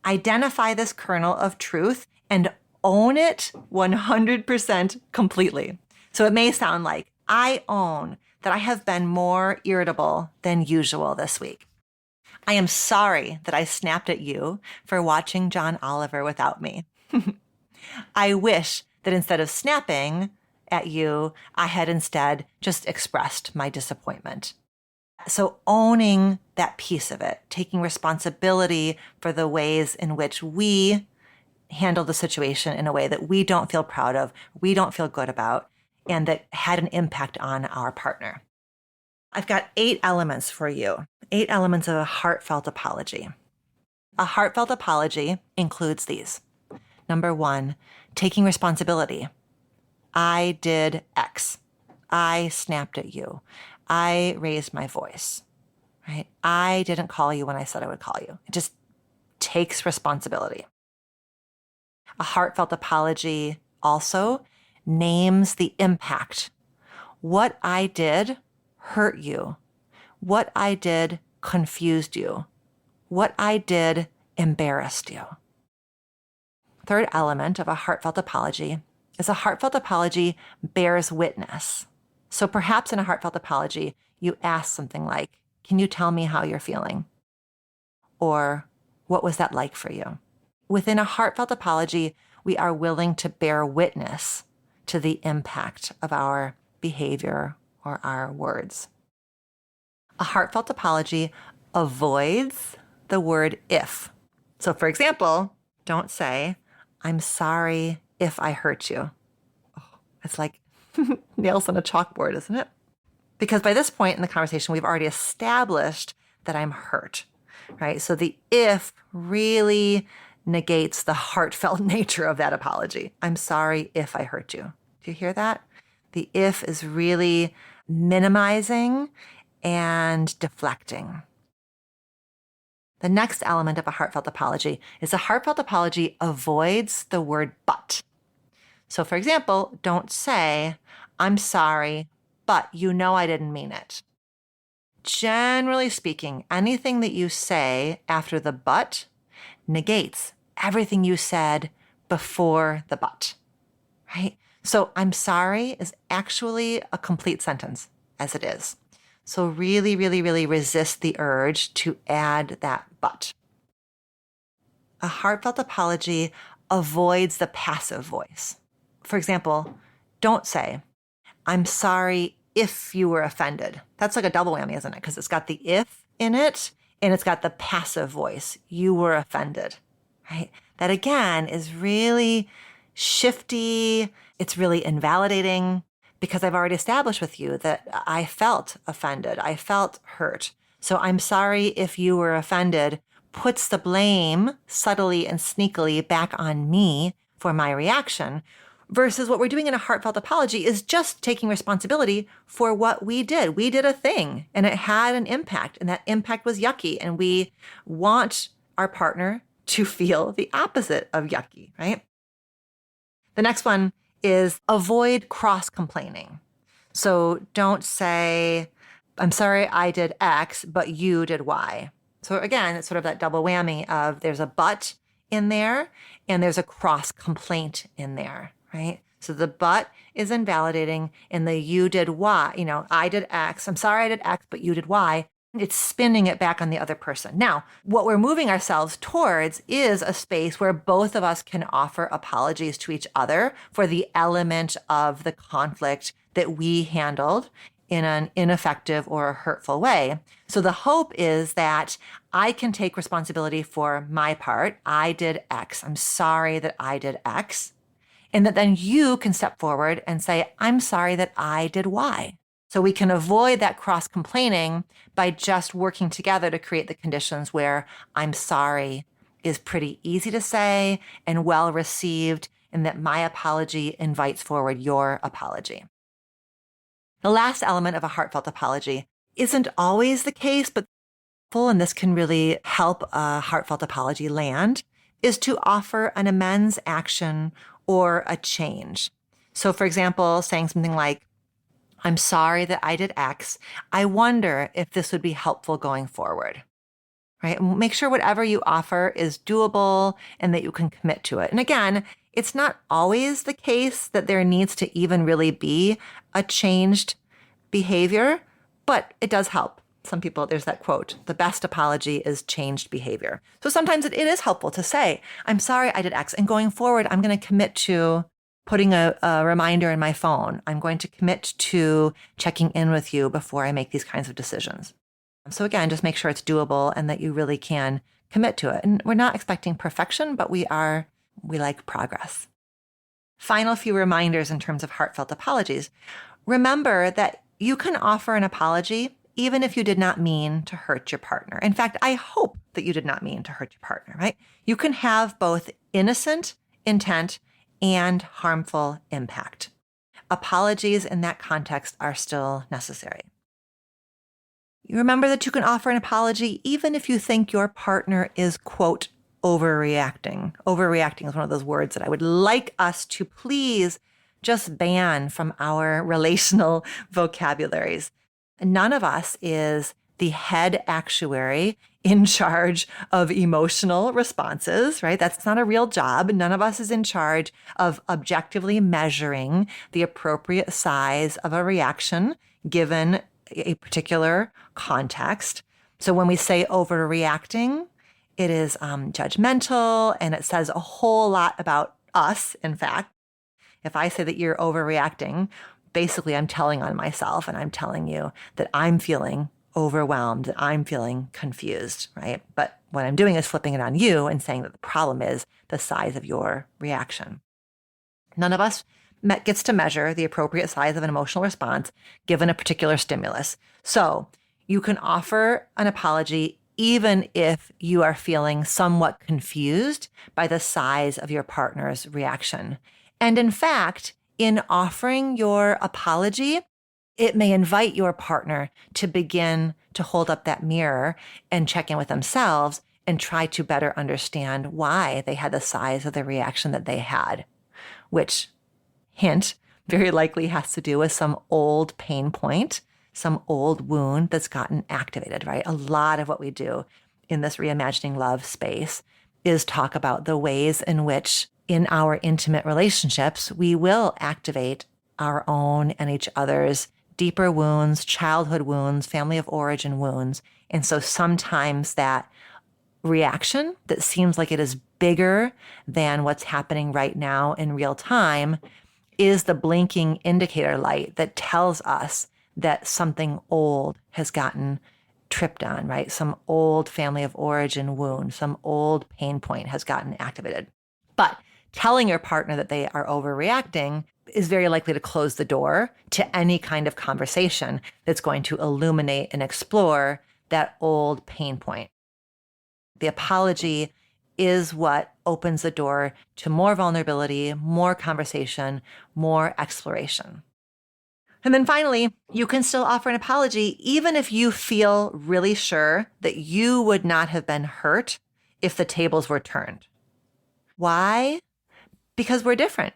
[SPEAKER 1] Identify this kernel of truth and own it 100% completely. So it may sound like, I own that I have been more irritable than usual this week. I am sorry that I snapped at you for watching John Oliver without me. I wish that instead of snapping at you, I had instead just expressed my disappointment. So owning that piece of it, taking responsibility for the ways in which we handled the situation in a way that we don't feel proud of, we don't feel good about, and that had an impact on our partner. I've got 8 elements for you, 8 elements of a heartfelt apology. A heartfelt apology includes these. Number 1, taking responsibility. I did X. I snapped at you. I raised my voice, right? I didn't call you when I said I would call you. It just takes responsibility. A heartfelt apology also names the impact. What I did hurt you. What I did confused you. What I did embarrassed you. Third element of a heartfelt apology is a heartfelt apology bears witness. So perhaps in a heartfelt apology, you ask something like, can you tell me how you're feeling? Or what was that like for you? Within a heartfelt apology, we are willing to bear witness to the impact of our behavior or our words. A heartfelt apology avoids the word if. So for example, don't say, I'm sorry if I hurt you. Oh, it's like nails on a chalkboard, isn't it? Because by this point in the conversation, we've already established that I'm hurt, right? So the if really negates the heartfelt nature of that apology. I'm sorry if I hurt you. Do you hear that? The if is really minimizing and deflecting. The next element of a heartfelt apology is a heartfelt apology avoids the word but. So for example, don't say, I'm sorry, but you know I didn't mean it. Generally speaking, anything that you say after the but negates everything you said before the but, right? So I'm sorry is actually a complete sentence as it is. So really, really, really resist the urge to add that but. A heartfelt apology avoids the passive voice. For example, don't say, I'm sorry if you were offended. That's like a double whammy, isn't it? Because it's got the if in it and it's got the passive voice. You were offended, right? That again is really shifty. It's really invalidating because I've already established with you that I felt offended. I felt hurt. So I'm sorry if you were offended puts the blame subtly and sneakily back on me for my reaction, versus what we're doing in a heartfelt apology is just taking responsibility for what we did. We did a thing and it had an impact, and that impact was yucky. And we want our partner to feel the opposite of yucky, right? The next one is avoid cross-complaining. So don't say, I'm sorry I did X, but you did Y. So again, it's sort of that double whammy of there's a but in there and there's a cross-complaint in there, right? So the but is invalidating and the you did Y, I did X. I'm sorry I did X, but you did Y. It's spinning it back on the other person. Now, what we're moving ourselves towards is a space where both of us can offer apologies to each other for the element of the conflict that we handled in an ineffective or a hurtful way. So the hope is that I can take responsibility for my part. I did X. I'm sorry that I did X. And that then you can step forward and say, I'm sorry that I did Y. So we can avoid that cross-complaining by just working together to create the conditions where I'm sorry is pretty easy to say and well received, and that my apology invites forward your apology. The last element of a heartfelt apology isn't always the case, but and this can really help a heartfelt apology land, is to offer an amends action or a change. So for example, saying something like, I'm sorry that I did X. I wonder if this would be helpful going forward, right? Make sure whatever you offer is doable and that you can commit to it. And again, it's not always the case that there needs to even really be a changed behavior, but it does help. Some people, there's that quote, the best apology is changed behavior. So sometimes it is helpful to say, I'm sorry I did X, and going forward, I'm going to commit to putting a reminder in my phone. I'm going to commit to checking in with you before I make these kinds of decisions. So again, just make sure it's doable and that you really can commit to it. And we're not expecting perfection, but we are We like progress. Final few reminders in terms of heartfelt apologies. Remember that you can offer an apology even if you did not mean to hurt your partner. In fact, I hope that you did not mean to hurt your partner, right? You can have both innocent intent and harmful impact. Apologies in that context are still necessary. You remember that you can offer an apology even if you think your partner is, quote, overreacting. Overreacting is one of those words that I would like us to please just ban from our relational vocabularies. None of us is the head actuary in charge of emotional responses, right? That's not a real job. None of us is in charge of objectively measuring the appropriate size of a reaction given a particular context. So when we say overreacting, it is judgmental, and it says a whole lot about us, in fact. If I say that you're overreacting, basically I'm telling on myself, and I'm telling you that I'm feeling overwhelmed, that I'm feeling confused, right? But what I'm doing is flipping it on you and saying that the problem is the size of your reaction. None of us gets to measure the appropriate size of an emotional response given a particular stimulus. So you can offer an apology even if you are feeling somewhat confused by the size of your partner's reaction. And in fact, in offering your apology, it may invite your partner to begin to hold up that mirror and check in with themselves and try to better understand why they had the size of the reaction that they had, which, hint, very likely has to do with some old pain point, some old wound that's gotten activated, right? A lot of what we do in this reimagining love space is talk about the ways in which in our intimate relationships, we will activate our own and each other's deeper wounds, childhood wounds, family of origin wounds. And so sometimes that reaction that seems like it is bigger than what's happening right now in real time is the blinking indicator light that tells us that something old has gotten tripped on, right? Some old family of origin wound, some old pain point has gotten activated. But telling your partner that they are overreacting is very likely to close the door to any kind of conversation that's going to illuminate and explore that old pain point. The apology is what opens the door to more vulnerability, more conversation, more exploration. And then finally, you can still offer an apology even if you feel really sure that you would not have been hurt if the tables were turned. Why? Because we're different.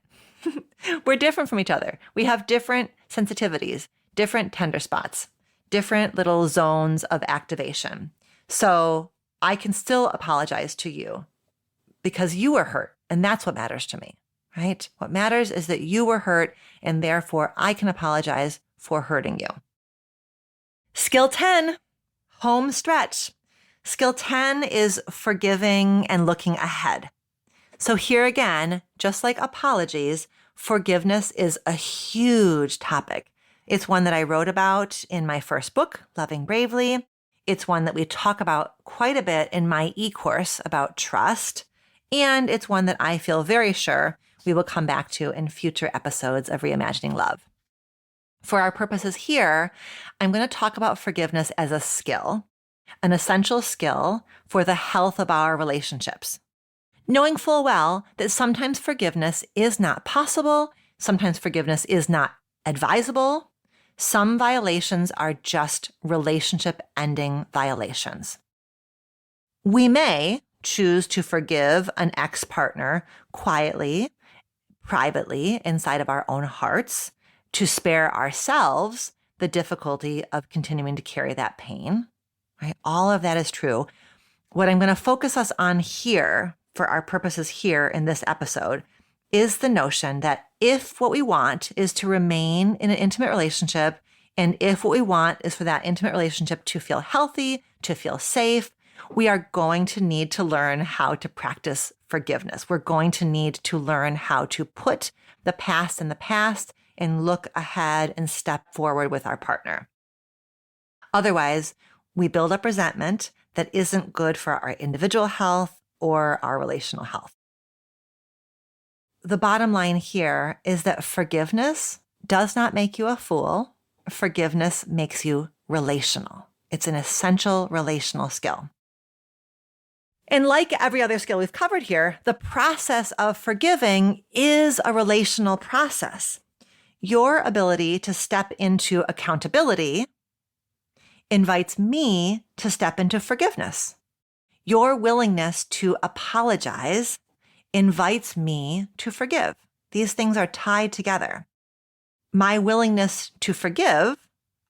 [SPEAKER 1] We're different from each other. We have different sensitivities, different tender spots, different little zones of activation. So I can still apologize to you because you were hurt, and that's what matters to me, right? What matters is that you were hurt, and therefore I can apologize for hurting you. Skill 10, home stretch. Skill 10 is forgiving and looking ahead. So here again, just like apologies, forgiveness is a huge topic. It's one that I wrote about in my first book, Loving Bravely. It's one that we talk about quite a bit in my e-course about trust. And it's one that I feel very sure we will come back to in future episodes of Reimagining Love. For our purposes here, I'm going to talk about forgiveness as a skill, an essential skill for the health of our relationships. Knowing full well that sometimes forgiveness is not possible, sometimes forgiveness is not advisable. Some violations are just relationship-ending violations. We may choose to forgive an ex-partner quietly, privately, inside of our own hearts, to spare ourselves the difficulty of continuing to carry that pain. Right? All of that is true. What I'm going to focus us on here, for our purposes here in this episode, is the notion that if what we want is to remain in an intimate relationship, and if what we want is for that intimate relationship to feel healthy, to feel safe, we are going to need to learn how to practice forgiveness. We're going to need to learn how to put the past in the past and look ahead and step forward with our partner. Otherwise, we build up resentment that isn't good for our individual health or our relational health. the bottom line here is that forgiveness does not make you a fool. Forgiveness makes you relational. It's an essential relational skill. And like every other skill we've covered here, the process of forgiving is a relational process. Your ability to step into accountability invites me to step into forgiveness. Your willingness to apologize invites me to forgive. These things are tied together. My willingness to forgive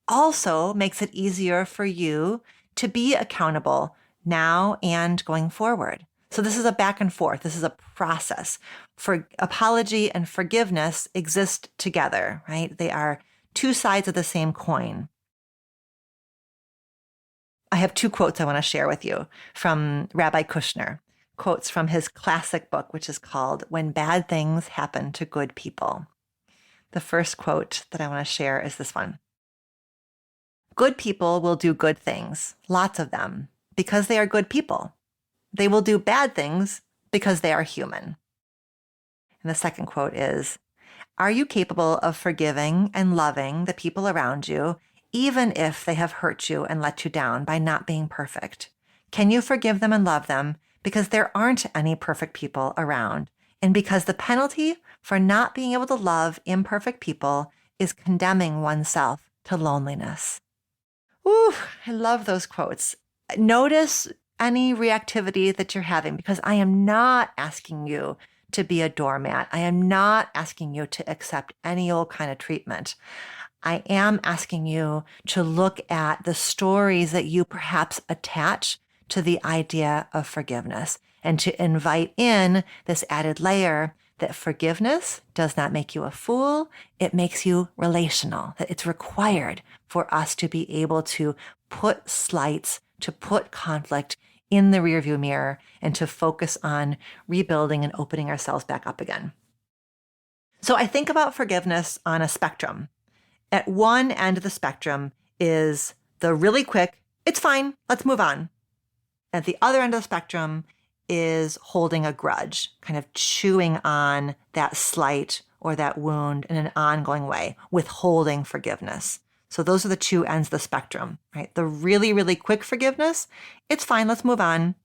[SPEAKER 1] also makes it easier for you to be accountable now and going forward. So this is a back and forth. This is a process. For apology and forgiveness exist together, right? They are two sides of the same coin. I have two quotes I want to share with you from Rabbi Kushner, quotes from his classic book, which is called When Bad Things Happen to Good People. The first quote that I want to share is this one. Good people will do good things, lots of them, because they are good people. They will do bad things because they are human. And the second quote is, are you capable of forgiving and loving the people around you, even if they have hurt you and let you down by not being perfect? Can you forgive them and love them because there aren't any perfect people around, and because the penalty for not being able to love imperfect people is condemning oneself to loneliness? Ooh, I love those quotes. Notice any reactivity that you're having, because I am not asking you to be a doormat. I am not asking you to accept any old kind of treatment. I am asking you to look at the stories that you perhaps attach to the idea of forgiveness, and to invite in this added layer that forgiveness does not make you a fool. It makes you relational, that it's required for us to be able to put slights, to put conflict in the rearview mirror, and to focus on rebuilding and opening ourselves back up again. So I think about forgiveness on a spectrum. At one end of the spectrum is the really quick, it's fine, let's move on. At the other end of the spectrum is holding a grudge, kind of chewing on that slight or that wound in an ongoing way, withholding forgiveness. So those are the two ends of the spectrum, right? The really, really quick forgiveness, it's fine, let's move on.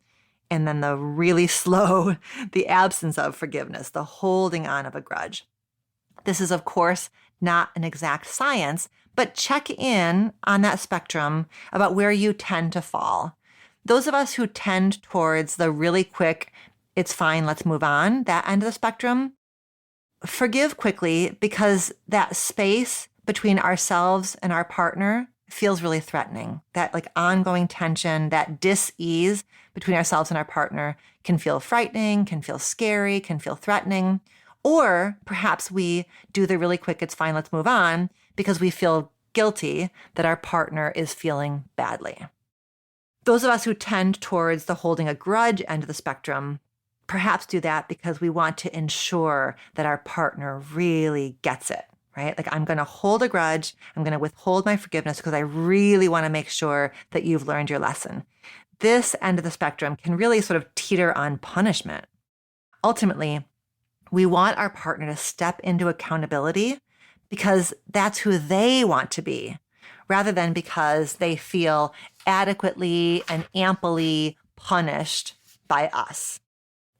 [SPEAKER 1] And then the really slow, the absence of forgiveness, the holding on of a grudge. This is, of course, not an exact science, but check in on that spectrum about where you tend to fall. Those of us who tend towards the really quick, it's fine, let's move on, that end of the spectrum, forgive quickly because that space between ourselves and our partner feels really threatening. That like ongoing tension, that dis-ease between ourselves and our partner can feel frightening, can feel scary, can feel threatening. Or perhaps we do the really quick, it's fine, let's move on, because we feel guilty that our partner is feeling badly. Those of us who tend towards the holding a grudge end of the spectrum perhaps do that because we want to ensure that our partner really gets it, right? Like, I'm going to hold a grudge, I'm going to withhold my forgiveness because I really want to make sure that you've learned your lesson. This end of the spectrum can really sort of teeter on punishment. Ultimately, we want our partner to step into accountability because that's who they want to be, rather than because they feel adequately and amply punished by us.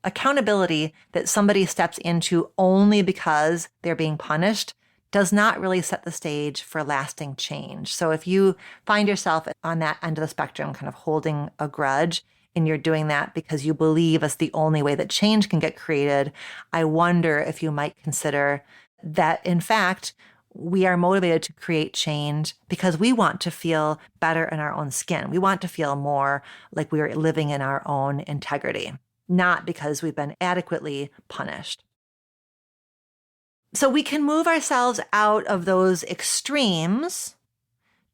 [SPEAKER 1] Accountability that somebody steps into only because they're being punished does not really set the stage for lasting change. So if you find yourself on that end of the spectrum, kind of holding a grudge, and you're doing that because you believe it's the only way that change can get created, I wonder if you might consider that, in fact, we are motivated to create change because we want to feel better in our own skin. We want to feel more like we are living in our own integrity, not because we've been adequately punished. So we can move ourselves out of those extremes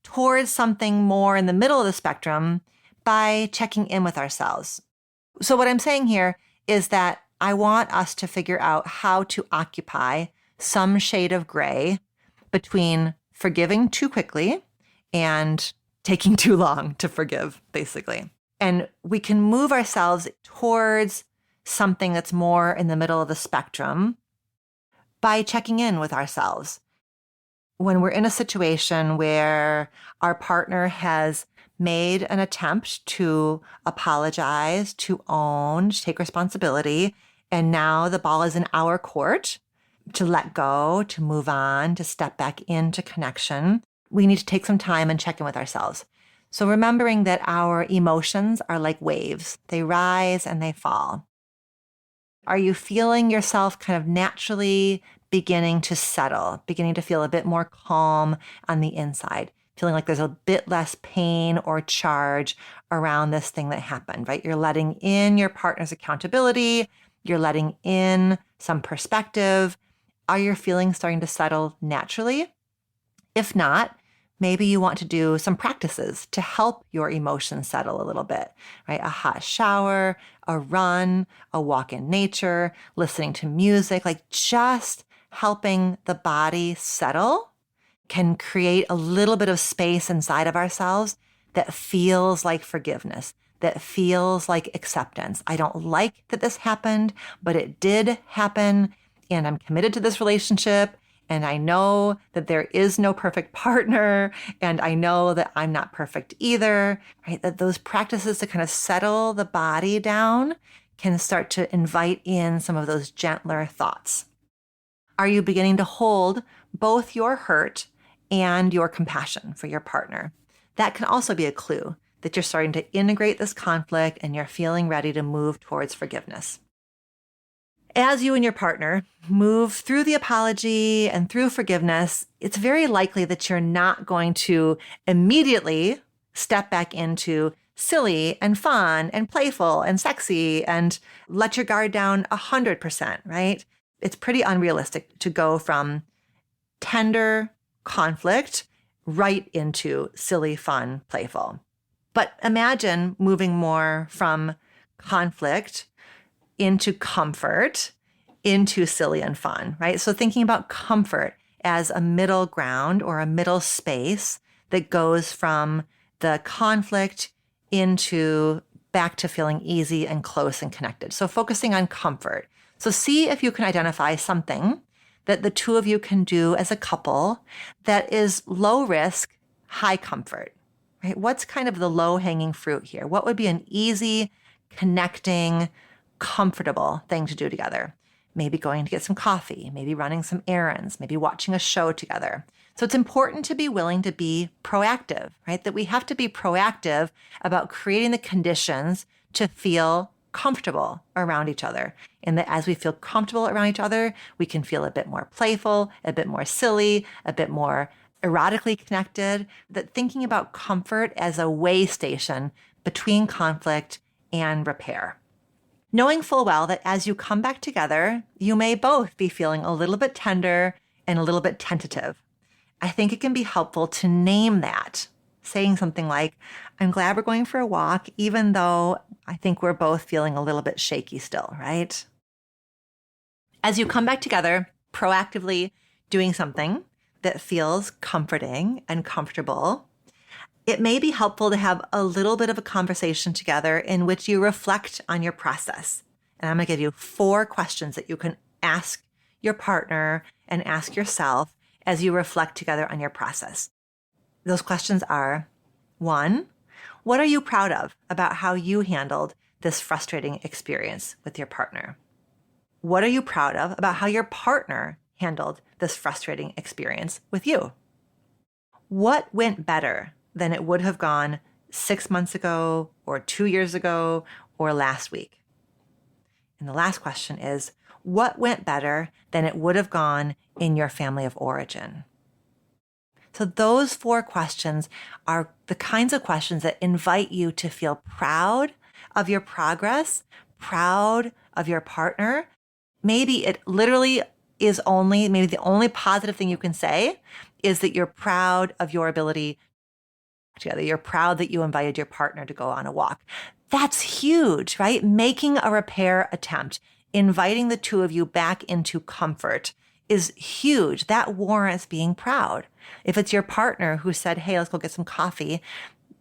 [SPEAKER 1] towards something more in the middle of the spectrum by checking in with ourselves. So what I'm saying here is that I want us to figure out how to occupy some shade of gray between forgiving too quickly and taking too long to forgive, basically. And we can move ourselves towards something that's more in the middle of the spectrum by checking in with ourselves. When we're in a situation where our partner has made an attempt to apologize, to own, to take responsibility, and now the ball is in our court to let go, to move on, to step back into connection, we need to take some time and check in with ourselves. So remembering that our emotions are like waves. They rise and they fall. Are you feeling yourself kind of naturally beginning to settle, beginning to feel a bit more calm on the inside, feeling like there's a bit less pain or charge around this thing that happened, right? You're letting in your partner's accountability. You're letting in some perspective. Are your feelings starting to settle naturally? If not, maybe you want to do some practices to help your emotions settle a little bit, right? A hot shower, a run, a walk in nature, listening to music, like just helping the body settle can create a little bit of space inside of ourselves that feels like forgiveness, that feels like acceptance. I don't like that this happened, but it did happen, and I'm committed to this relationship. And I know that there is no perfect partner, and I know that I'm not perfect either, right? That those practices to kind of settle the body down can start to invite in some of those gentler thoughts. Are you beginning to hold both your hurt and your compassion for your partner? That can also be a clue that you're starting to integrate this conflict and you're feeling ready to move towards forgiveness. As you and your partner move through the apology and through forgiveness, it's very likely that you're not going to immediately step back into silly and fun and playful and sexy and let your guard down 100%, right? It's pretty unrealistic to go from tender conflict right into silly, fun, playful. But imagine moving more from conflict into comfort, into silly and fun, right? So thinking about comfort as a middle ground or a middle space that goes from the conflict into back to feeling easy and close and connected. So focusing on comfort. So see if you can identify something that the two of you can do as a couple that is low risk, high comfort, right? What's kind of the low hanging fruit here? What would be an easy, connecting, comfortable thing to do together? Maybe going to get some coffee, maybe running some errands, maybe watching a show together. So it's important to be willing to be proactive, right? That we have to be proactive about creating the conditions to feel comfortable around each other. And that as we feel comfortable around each other, we can feel a bit more playful, a bit more silly, a bit more erotically connected. That thinking about comfort as a way station between conflict and repair. Knowing full well that as you come back together, you may both be feeling a little bit tender and a little bit tentative. I think it can be helpful to name that, saying something like, I'm glad we're going for a walk, even though I think we're both feeling a little bit shaky still, right? As you come back together, proactively doing something that feels comforting and comfortable, it may be helpful to have a little bit of a conversation together in which you reflect on your process. And I'm going to give you 4 questions that you can ask your partner and ask yourself as you reflect together on your process. Those questions are, 1, what are you proud of about how you handled this frustrating experience with your partner? What are you proud of about how your partner handled this frustrating experience with you? What went better than it would have gone 6 months ago or 2 years ago or last week? And the last question is, what went better than it would have gone in your family of origin? So those 4 questions are the kinds of questions that invite you to feel proud of your progress, proud of your partner. Maybe it literally is maybe the only positive thing you can say is that you're proud of your ability together. You're proud that you invited your partner to go on a walk. That's huge, right? Making a repair attempt, inviting the two of you back into comfort is huge. That warrants being proud. If it's your partner who said, hey, let's go get some coffee,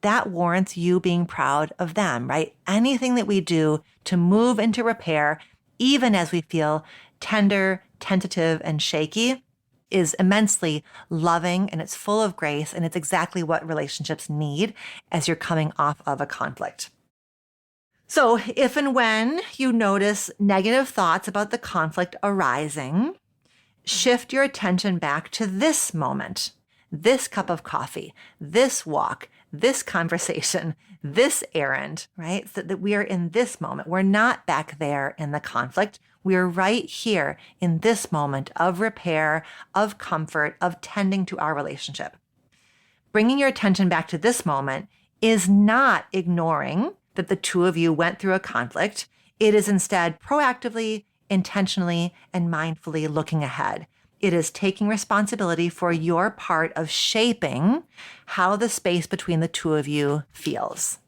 [SPEAKER 1] that warrants you being proud of them, right? Anything that we do to move into repair, even as we feel tender, tentative and shaky is immensely loving, and it's full of grace, and it's exactly what relationships need as you're coming off of a conflict. So if and when you notice negative thoughts about the conflict arising, shift your attention back to this moment, this cup of coffee, this walk, this conversation, this errand, right? So that we are in this moment. We're not back there in the conflict. We're right here in this moment of repair, of comfort, of tending to our relationship. Bringing your attention back to this moment is not ignoring that the two of you went through a conflict. It is instead proactively, intentionally, and mindfully looking ahead. It is taking responsibility for your part of shaping how the space between the two of you feels.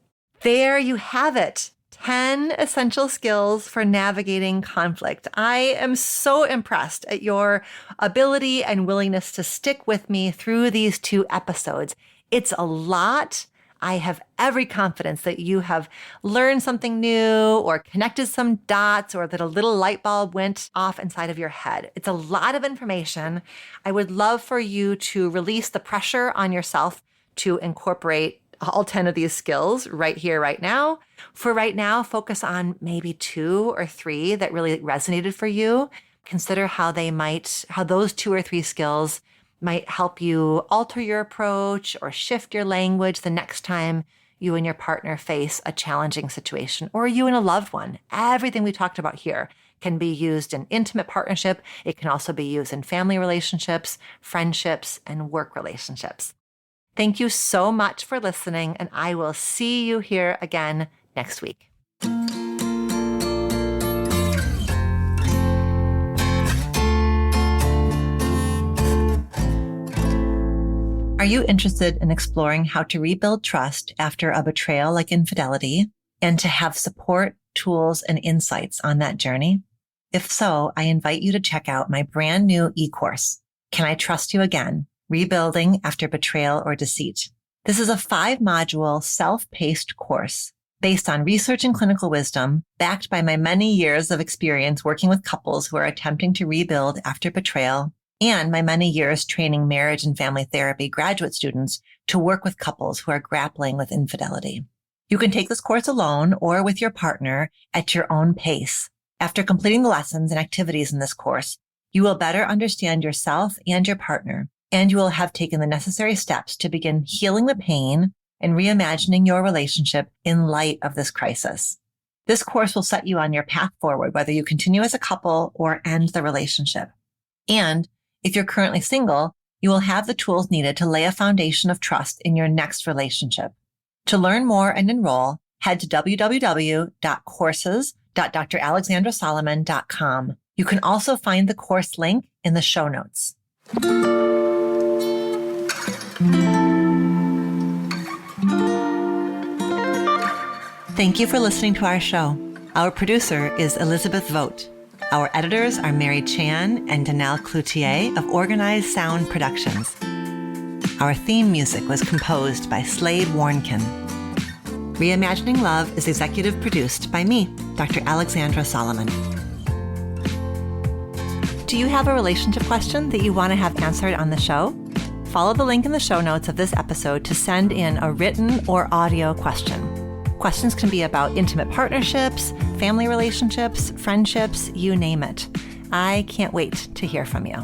[SPEAKER 1] There you have it. 10 essential skills for navigating conflict. I am so impressed at your ability and willingness to stick with me through these 2 episodes. It's a lot. I have every confidence that you have learned something new or connected some dots or that a little light bulb went off inside of your head. It's a lot of information. I would love for you to release the pressure on yourself to incorporate all 10 of these skills right here, right now. For right now, focus on maybe 2 or 3 that really resonated for you. Consider how those 2 or 3 skills might help you alter your approach or shift your language the next time you and your partner face a challenging situation, or you and a loved one. Everything we talked about here can be used in intimate partnership. It can also be used in family relationships, friendships, and work relationships. Thank you so much for listening, and I will see you here again next week. Are you interested in exploring how to rebuild trust after a betrayal like infidelity and to have support, tools, and insights on that journey? If so, I invite you to check out my brand new e-course, Can I Trust You Again? Rebuilding After Betrayal or Deceit. This is a 5-module self-paced course based on research and clinical wisdom, backed by my many years of experience working with couples who are attempting to rebuild after betrayal, and my many years training marriage and family therapy graduate students to work with couples who are grappling with infidelity. You can take this course alone or with your partner at your own pace. After completing the lessons and activities in this course, you will better understand yourself and your partner, and you will have taken the necessary steps to begin healing the pain and reimagining your relationship in light of this crisis. This course will set you on your path forward, whether you continue as a couple or end the relationship. And if you're currently single, you will have the tools needed to lay a foundation of trust in your next relationship. To learn more and enroll, head to www.courses.dralexandrasolomon.com. You can also find the course link in the show notes. Thank you for listening to our show. Our producer is Elizabeth Vogt. Our editors are Mary Chan and Danelle Cloutier of Organized Sound Productions. Our theme music was composed by Slade Warnkin. Reimagining Love is executive produced by me, Dr. Alexandra Solomon. Do you have a relationship question that you want to have answered on the show? Follow the link in the show notes of this episode to send in a written or audio question. Questions can be about intimate partnerships, family relationships, friendships, you name it. I can't wait to hear from you.